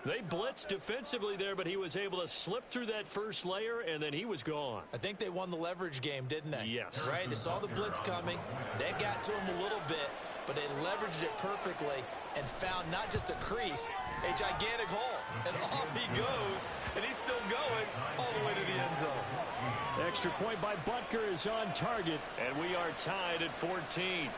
They blitzed defensively there, but he was able to slip through that first layer, and then he was gone. I think they won the leverage game, didn't they? Yes. Right? They saw the blitz coming. That got to him a little bit, but they leveraged it perfectly and found not just a crease, a gigantic hole. And off he goes, and he's still going all the way to the end zone. Extra point by Butker is on target, and we are tied at 14.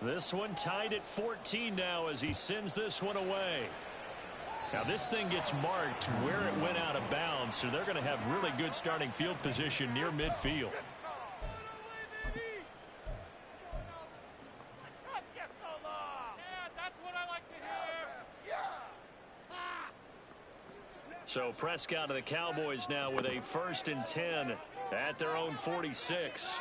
This one tied at 14 now as he sends this one away. Now this thing gets marked where it went out of bounds, so they're going to have really good starting field position near midfield. So Prescott of the Cowboys now with a 1st and 10 at their own 46.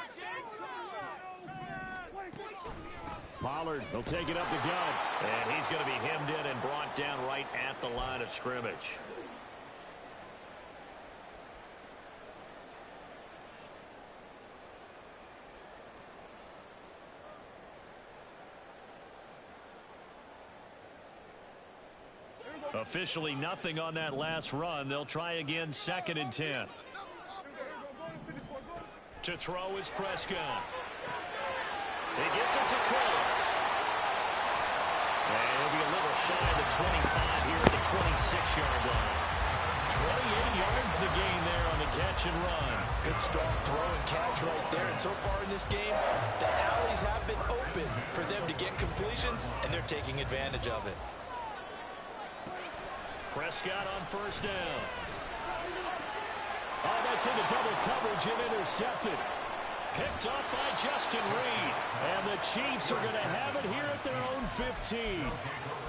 Pollard will take it up the gut. And he's going to be hemmed in and brought down right at the line of scrimmage. Officially nothing on that last run. They'll try again 2nd and 10. To throw is Prescott. He gets it to Close. And he'll be a little shy of the 25 here at the 26-yard line. 28 yards the gain there on the catch and run. Good strong throw and catch right there. And so far in this game, the alleys have been open for them to get completions, and they're taking advantage of it. Prescott on 1st down. Oh, that's into double coverage and intercepted. Picked up by Justin Reed. And the Chiefs are going to have it here at their own 15.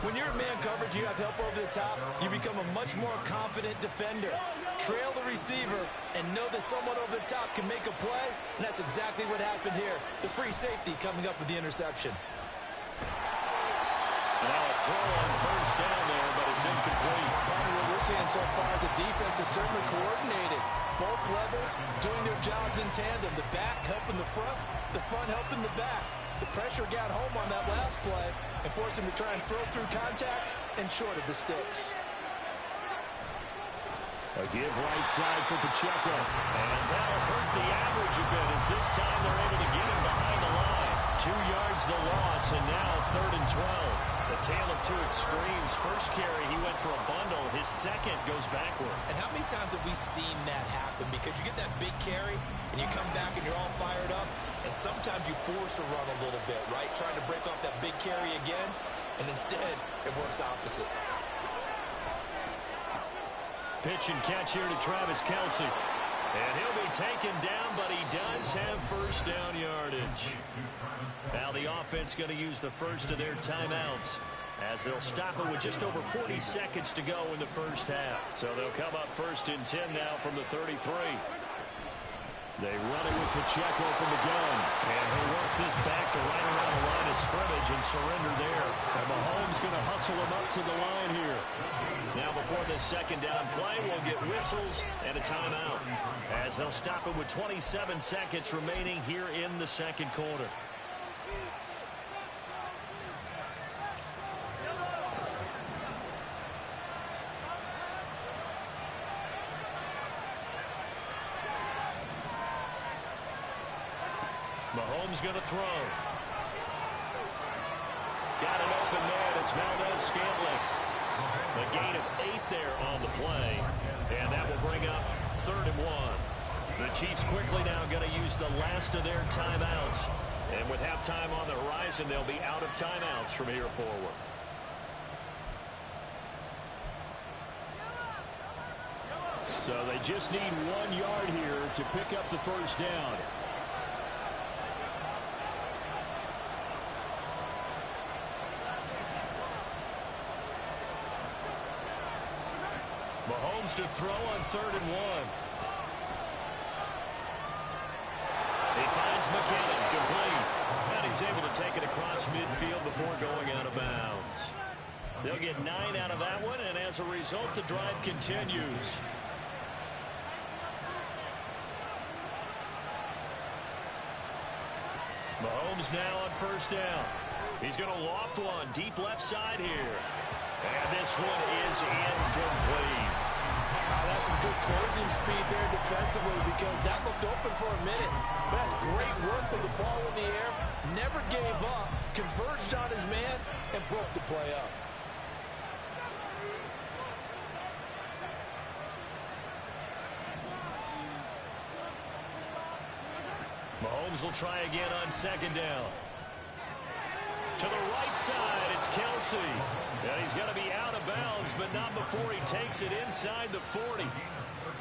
When you're in man coverage, you have help over the top, you become a much more confident defender. Trail the receiver and know that someone over the top can make a play, and that's exactly what happened here. The free safety coming up with the interception. Now a throw on 1st down there, but it's incomplete. Part of what we're seeing so far is the defense is certainly coordinated. Both levels doing their jobs in tandem. The back helping the front helping the back. The pressure got home on that last play and forced him to try and throw through contact and short of the sticks. A give right side for Pacheco. And that'll hurt the average a bit as this time they're able to get him behind the line. 2 yards the loss, and now 3rd and 12. The tale of two extremes. First carry, he went for a bundle. His second goes backward. And how many times have we seen that happen? Because you get that big carry, and you come back and you're all fired up, and sometimes you force a run a little bit, right? Trying to break off that big carry again, and instead, it works opposite. Pitch and catch here to Travis Kelce. And he'll be taken down, but he does have 1st down yardage. Now the offense going to use the first of their timeouts as they'll stop it with just over 40 seconds to go in the 1st half. So they'll come up 1st and 10 now from the 33. They run it with Pacheco from the gun. And he'll work this back to right around the line of scrimmage and surrender there. And Mahomes going to hustle him up to the line here. Now before this 2nd down play, we'll get whistles and a timeout as they'll stop it with 27 seconds remaining here in the 2nd quarter. Mahomes going to throw. Got it open man. It's Valdez-Scantling. A gain of 8 there on the play. And that will bring up 3rd and 1. The Chiefs quickly now going to use the last of their timeouts. And with halftime on the horizon, they'll be out of timeouts from here forward. So they just need 1 yard here to pick up the 1st down. Mahomes to throw on 3rd and 1. He finds McKinnon complete. And he's able to take it across midfield before going out of bounds. They'll get 9 out of that one, and as a result, the drive continues. Mahomes now on 1st down. He's going to loft one deep left side here. And this one is incomplete. That's some good closing speed there defensively because that looked open for a minute. But that's great work with the ball in the air. Never gave up, converged on his man, and broke the play up. Mahomes will try again on second down. To the right side, it's Kelsey. And he's going to be out of bounds, but not before he takes it inside the 40.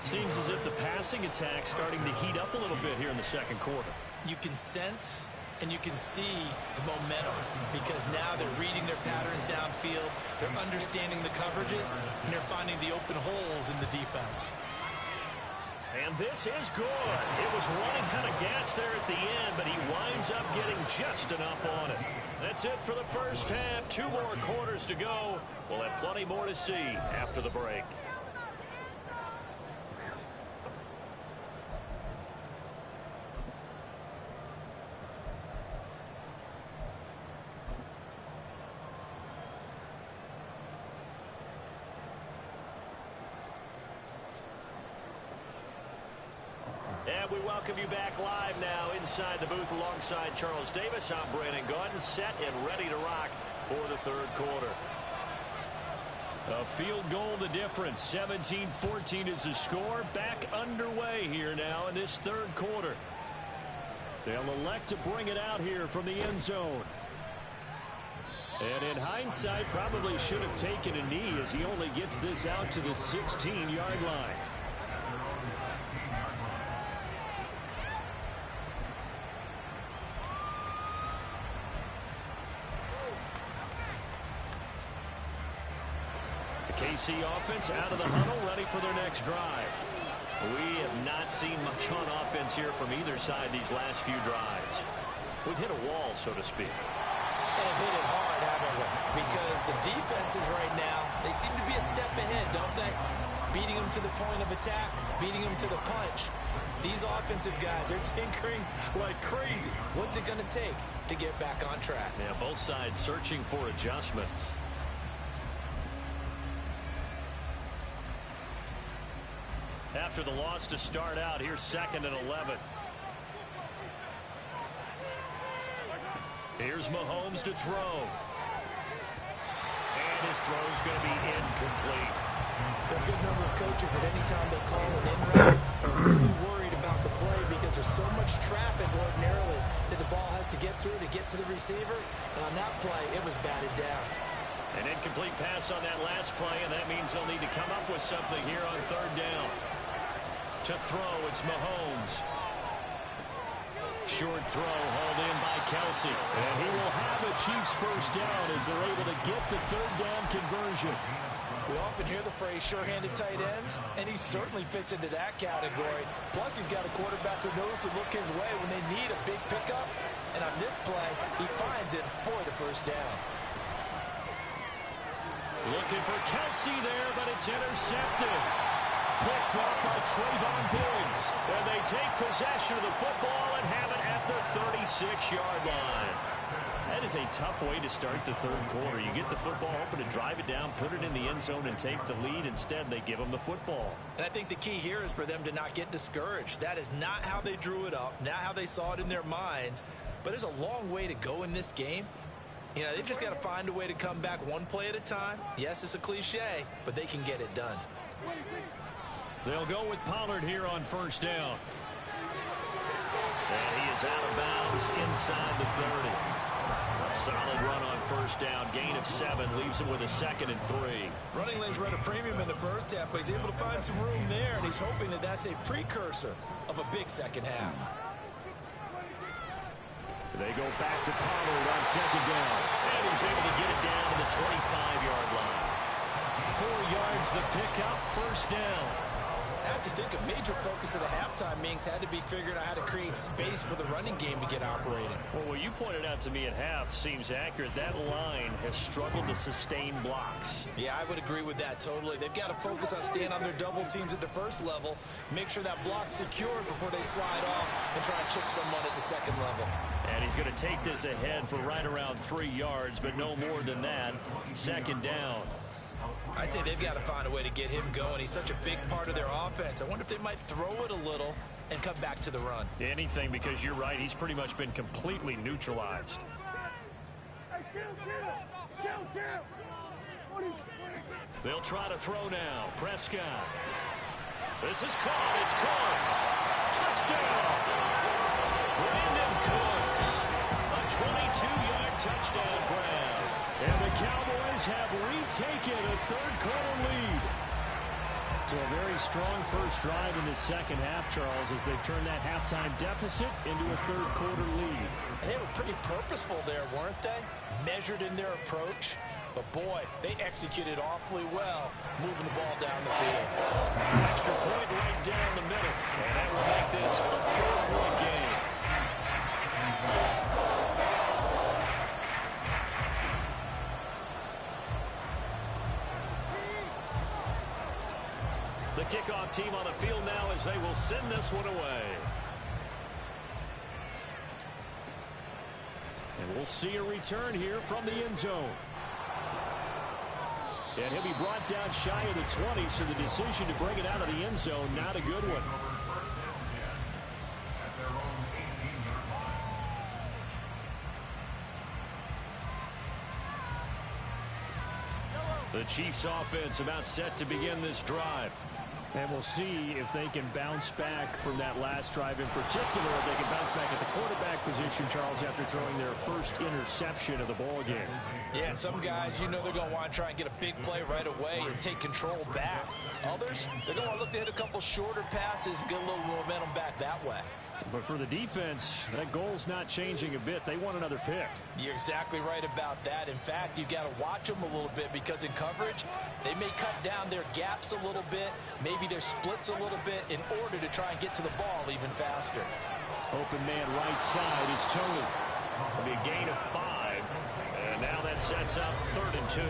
Seems as if the passing attack's starting to heat up a little bit here in the second quarter. You can sense and you can see the momentum because now they're reading their patterns downfield, they're understanding the coverages, and they're finding the open holes in the defense. And this is good. It was running out of gas there at the end, but he winds up getting just enough on it. That's it for the first half. 2 more quarters to go. We'll have plenty more to see after the break. And we welcome you back live now inside the booth alongside Charles Davis. I'm Brandon Gaudin, set and ready to rock for the third quarter. A field goal the difference. 17-14 is the score. Back underway here now in this third quarter. They'll elect to bring it out here from the end zone. And in hindsight, probably should have taken a knee as he only gets this out to the 16-yard line. KC offense out of the huddle, ready for their next drive. We have not seen much on offense here from either side these last few drives. We've hit a wall, so to speak. And hit it hard, haven't we? Because the defenses right now, they seem to be a step ahead, don't they? Beating them to the point of attack, beating them to the punch. These offensive guys are tinkering like crazy. What's it going to take to get back on track? Yeah, both sides searching for adjustments. After the loss to start out, here's 2nd and 11. Here's Mahomes to throw. And his throw's going to be incomplete. There are a good number of coaches that any time they call an in route are really worried about the play because there's so much traffic ordinarily that the ball has to get through to get to the receiver. And on that play, it was batted down. An incomplete pass on that last play, and that means they'll need to come up with something here on third down. To throw, it's Mahomes. Short throw hauled in by Kelsey. And he will have a Chiefs first down as they're able to get the third down conversion. We often hear the phrase sure-handed tight ends, and he certainly fits into that category. Plus, he's got a quarterback who knows to look his way when they need a big pickup. And on this play, he finds it for the first down. Looking for Kelsey there, but it's intercepted. Picked up by Trayvon Diggs. And they take possession of the football and have it at the 36-yard line. That is a tough way to start the third quarter. You get the football, hoping to drive it down, put it in the end zone, and take the lead. Instead, they give them the football. And I think the key here is for them to not get discouraged. That is not how they drew it up, not how they saw it in their minds. But there's a long way to go in this game. You know, they've just got to find a way to come back one play at a time. Yes, it's a cliche, but they can get it done. They'll go with Pollard here on first down. And he is out of bounds inside the 30. A solid run on first down. Gain of 7 leaves him with a 2nd and 3. Running lanes run a premium in the first half, but he's able to find some room there, and he's hoping that that's a precursor of a big second half. They go back to Pollard on second down. And he's able to get it down to the 25-yard line. 4 yards the pickup, first down. I have to think a major focus of the halftime meetings had to be figuring out how to create space for the running game to get operating. Well, what you pointed out to me at half seems accurate. That line has struggled to sustain blocks. Yeah, I would agree with that totally. They've got to focus on staying on their double teams at the first level, make sure that block's secured before they slide off and try and chip someone at the second level. And he's going to take this ahead for right around 3 yards, but no more than that. Second down. I'd say they've got to find a way to get him going. He's such a big part of their offense. I wonder if they might throw it a little and come back to the run. Anything, because you're right. He's pretty much been completely neutralized. They'll try to throw now. Prescott. This is caught. It's Cooks. Touchdown. Brandon Cooks. A 22-yard touchdown grab. And the Cowboys have retaken a third-quarter lead. So a very strong first drive in the second half, Charles, as they've turned that halftime deficit into a third-quarter lead. And they were pretty purposeful there, weren't they? Measured in their approach. But, boy, they executed awfully well, moving the ball down the field. Extra point right down the middle. And that will make this a 4-point game. The kickoff team on the field now as they will send this one away. And we'll see a return here from the end zone. And he'll be brought down shy of the 20, so the decision to bring it out of the end zone, not a good one. The Chiefs offense about set to begin this drive. And we'll see if they can bounce back from that last drive in particular. If they can bounce back at the quarterback position, Charles, after throwing their first interception of the ball game. Yeah, and some guys, you know they're going to want to try and get a big play right away and take control back. Others, they're going to want to look to hit a couple shorter passes, get a little momentum back that way. But for the defense, that goal's not changing a bit. They want another pick. You're exactly right about that. In fact, you've got to watch them a little bit because in coverage, they may cut down their gaps a little bit, maybe their splits a little bit in order to try and get to the ball even faster. Open man right side is Tony. It'll be a gain of 5. And now that sets up 3rd and 2.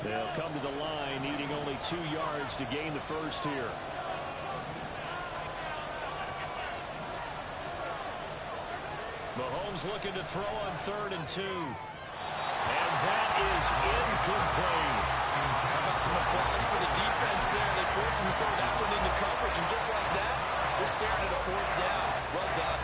They'll come to the line, needing only 2 yards to gain the first here. Mahomes looking to throw on 3rd and 2. And that is incomplete. How about some applause for the defense there? They forced him to throw that one into coverage, and just like that, they're staring at a 4th down. Well done.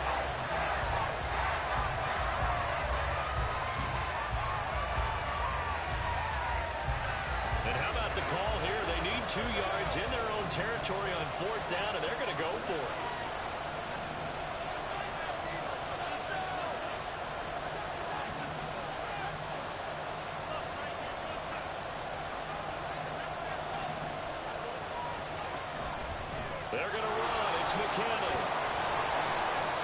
And how about the call here? They need 2 yards in their own territory on 4th down, and they're going to go for it. They're going to run. It's McKinnon.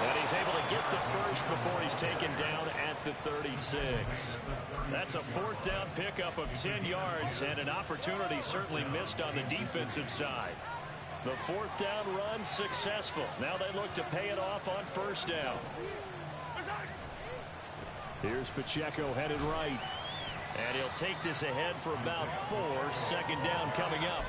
And he's able to get the first before he's taken down at the 36. That's a 4th down pickup of 10 yards and an opportunity certainly missed on the defensive side. The 4th down run successful. Now they look to pay it off on 1st down. Here's Pacheco headed right. And he'll take this ahead for about 4. 2nd down coming up.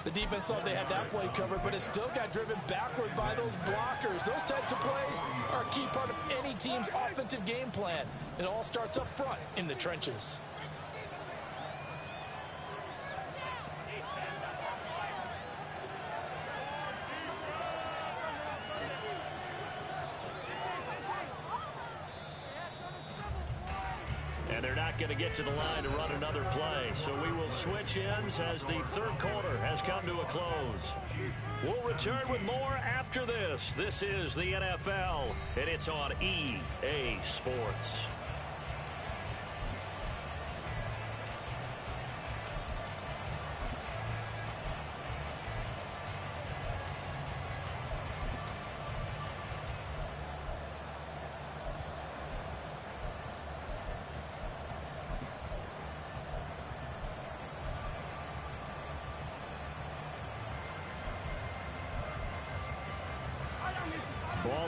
The defense thought they had that play covered, but it still got driven backward by those blockers. Those types of plays are a key part of any team's offensive game plan. It all starts up front in the trenches. And they're not going to get to the line to run another play. So we will switch ends as the 3rd quarter has come to a close. We'll return with more after this. This is the NFL, and it's on EA Sports.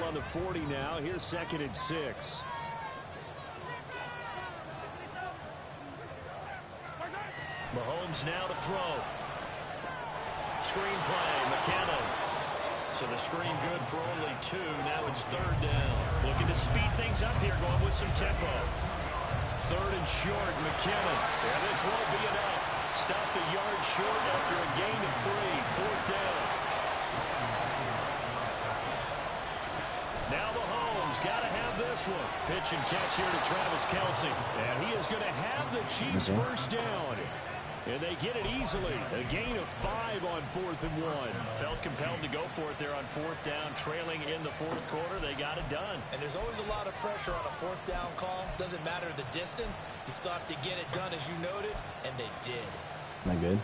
on the 40 now. Here's 2nd and 6. Mahomes now to throw. Screen play, McKinnon. So the screen good for only 2. Now it's 3rd down. Looking to speed things up here, going with some tempo. 3rd and short, McKinnon. Yeah, this won't be enough. Stop the yard short after a gain of 3. 4th down. Now Mahomes got to have this one. Pitch and catch here to Travis Kelce. And he is going to have the Chiefs first down. And they get it easily. A gain of 5 on 4th and 1. Felt compelled to go for it there on 4th down, trailing in the 4th quarter. They got it done. And there's always a lot of pressure on a 4th down call. Doesn't matter the distance. You still have to get it done, as you noted, and they did. Not good.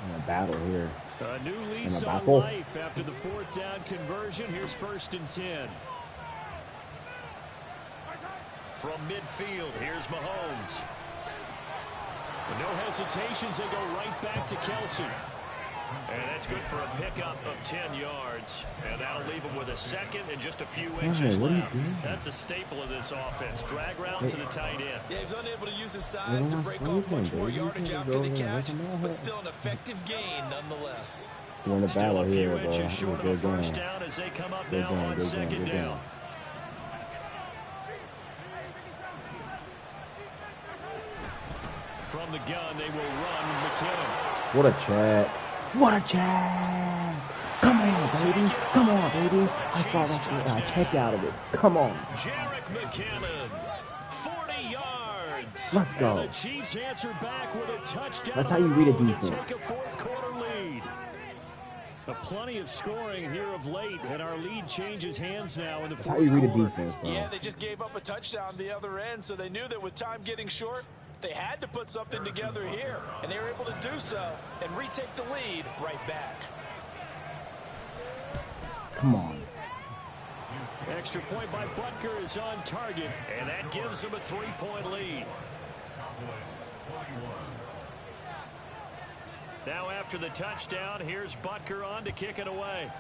In a battle here. A new lease on life after the 4th down conversion. Here's 1st and 10. From midfield, here's Mahomes. With no hesitations, they go right back to Kelce. And that's good for a pickup of 10 yards. And that'll leave him with a 2nd and just a few inches left. That's a staple of this offense. Drag route to the tight end. Yeah, he's unable to use his size to break off much more yardage after the catch, but still an effective gain nonetheless. We're in a battle here, bro. Inches short of a first down as they come up now on 2nd down. From the gun, they will run McKinnon. What a chat. What a chat. Come on, baby. Come on, baby. I saw that check out of it. Come on. Jarek McKinnon, 40 yards. Let's go. And the Chiefs answer back with a touchdown. That's how you read a defense. Take a 4th quarter lead. Plenty of scoring here of late, and our lead changes hands now in the 4th quarter. That's how you read a defense, bro. Yeah, they just gave up a touchdown the other end, so they knew that with time getting short, they had to put something together here, and they were able to do so and retake the lead right back. Come on. Extra point by Butker is on target, and that gives them a 3-point lead. Now after the touchdown, here's Butker on to kick it away.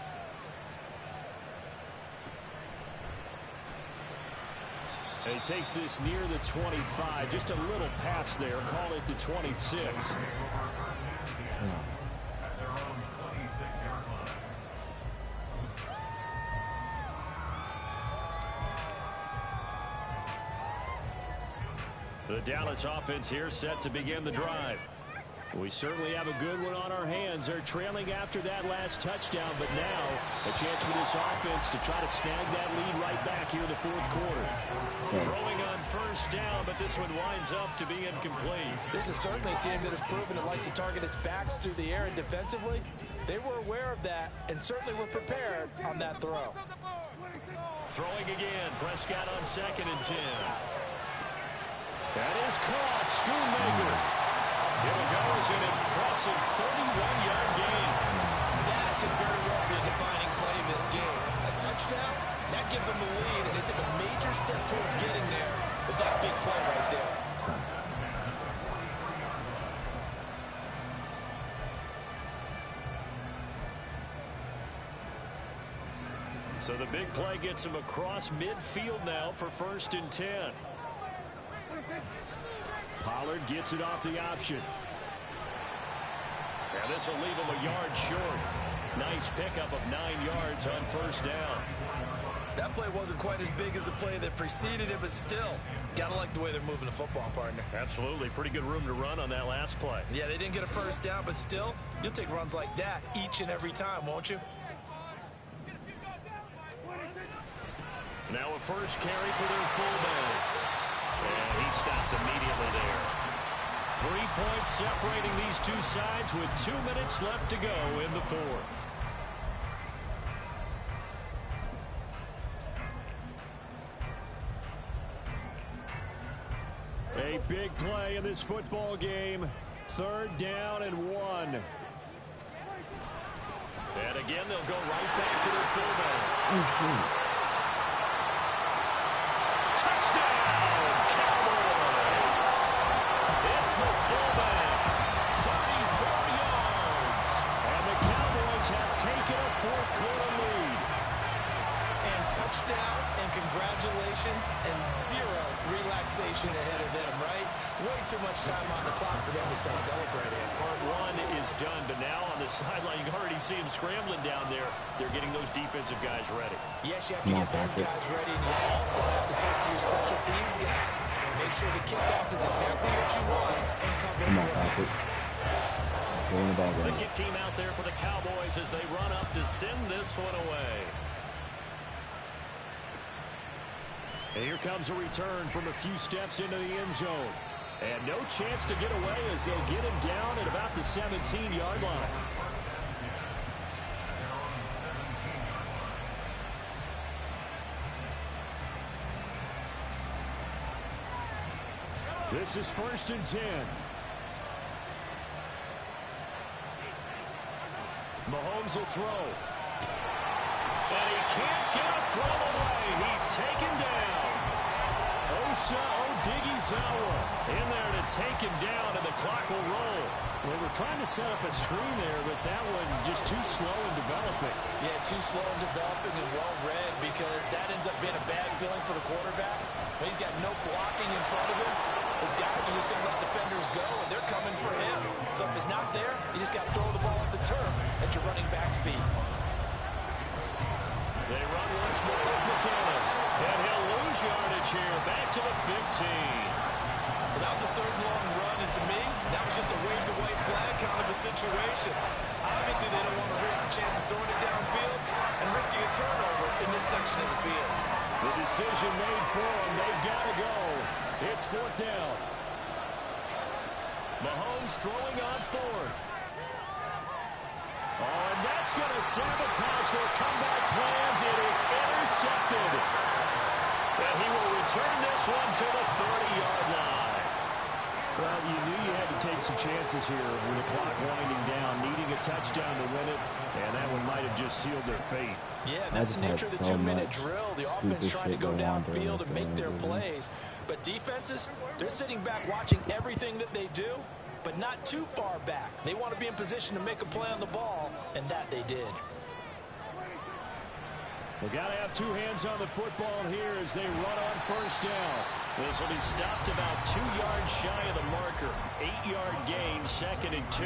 And he takes this near the 25. Just a little pass there. Call it the 26. The Dallas offense here set to begin the drive. We certainly have a good one on our hands. They're trailing after that last touchdown, but now a chance for this offense to try to snag that lead right back here in the 4th quarter. Throwing on first down, but this one winds up to be incomplete. This is certainly a team that has proven it likes to target its backs through the air and defensively. They were aware of that and certainly were prepared on that throw. Throwing again, Prescott on 2nd and 10. That is caught, Schoonmaker. Here we go is an impressive 31-yard gain. That could very well be a defining play in this game. A touchdown, that gives them the lead, and it took a major step towards getting there with that big play right there. So the big play gets him across midfield now for 1st and 10. Pollard gets it off the option. And this will leave him a yard short. Nice pickup of 9 yards on first down. That play wasn't quite as big as the play that preceded it, but still, gotta like the way they're moving the football, partner. Absolutely. Pretty good room to run on that last play. Yeah, they didn't get a first down, but still, you'll take runs like that each and every time, won't you? Now a first carry for their fullback. And he stopped immediately there. 3 points separating these two sides with 2 minutes left to go in the 4th. A big play in this football game. 3rd down and 1. And again, they'll go right back to their fullback. Touchdown, Cowboys! It's the fullback, much time on the clock for them to start celebrating. Part one is done, but now on the sideline, you can already see them scrambling down there. They're getting those defensive guys ready. Yes, you have to get those guys ready, and you also have to talk to your special teams guys. Make sure the kickoff is exactly what you want and cover it well. The kick team out there for the Cowboys as they run up to send this one away. And here comes a return from a few steps into the end zone. And no chance to get away as they'll get him down at about the 17-yard line. This is 1st and 10. Mahomes will throw. And he can't get a throw away. He's taken down. Osa Odighizuwa in there to take him down, and the clock will roll. Well, we're trying to set up a screen there, but that one just too slow in developing. Yeah, too slow in developing and well read, because that ends up being a bad feeling for the quarterback. When he's got no blocking in front of him, his guys are just going to let defenders go, and they're coming for him. So if it's not there, you just got to throw the ball at the turf at your running back speed. They run once more with McKinnon. And he'll lose yardage here. Back to the 15. Well, that was a third long run, and to me, that was just a wave the white flag kind of a situation. Obviously, they don't want to risk the chance of throwing it downfield and risking a turnover in this section of the field. The decision made for them. They've got to go. It's 4th down. Mahomes throwing on 4th. Oh, and that's going to sabotage their comeback plans. It is intercepted. And he will return this one to the 30-yard line. Well, you knew you had to take some chances here with the clock winding down, needing a touchdown to win it, and that one might have just sealed their fate. Yeah, that's the nature of the 2-minute drill. The offense trying to go downfield and make their plays. But defenses, they're sitting back watching everything that they do, but not too far back. They want to be in position to make a play on the ball, and that they did. We've got to have two hands on the football here as they run on 1st down. This will be stopped about 2 yards shy of the marker. 8-yard gain, 2nd and 2.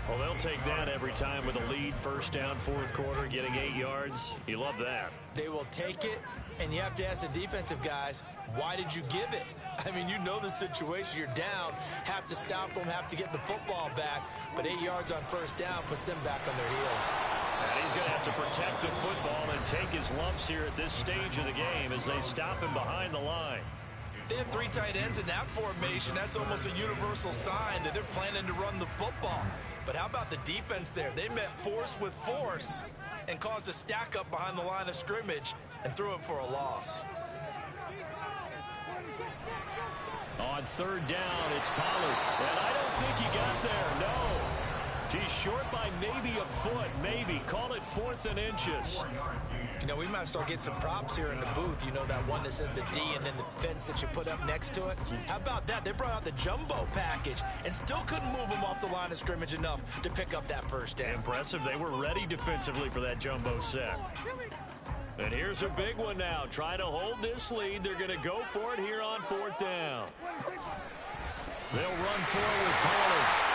Well, they'll take that every time with a lead. 1st down, 4th quarter, getting 8 yards. You love that. They will take it, and you have to ask the defensive guys, why did you give it? I mean, you know the situation. You're down, have to stop them, have to get the football back. But 8 yards on 1st down puts them back on their heels. And he's going to have to protect the football and take his lumps here at this stage of the game as they stop him behind the line. They have 3 tight ends in that formation. That's almost a universal sign that they're planning to run the football. But how about the defense there? They met force with force and caused a stack up behind the line of scrimmage and threw it for a loss. On 3rd down, it's Pollard. And I don't think he got there, no. He's short by maybe a foot, maybe. Call it 4th and inches. You know, we might start getting some props here in the booth. You know, that one that says the D and then the fence that you put up next to it? How about that? They brought out the jumbo package and still couldn't move them off the line of scrimmage enough to pick up that 1st down. Impressive. They were ready defensively for that jumbo set. And here's a big one now. Trying to hold this lead. They're going to go for it here on 4th down. They'll run forward with Pollard.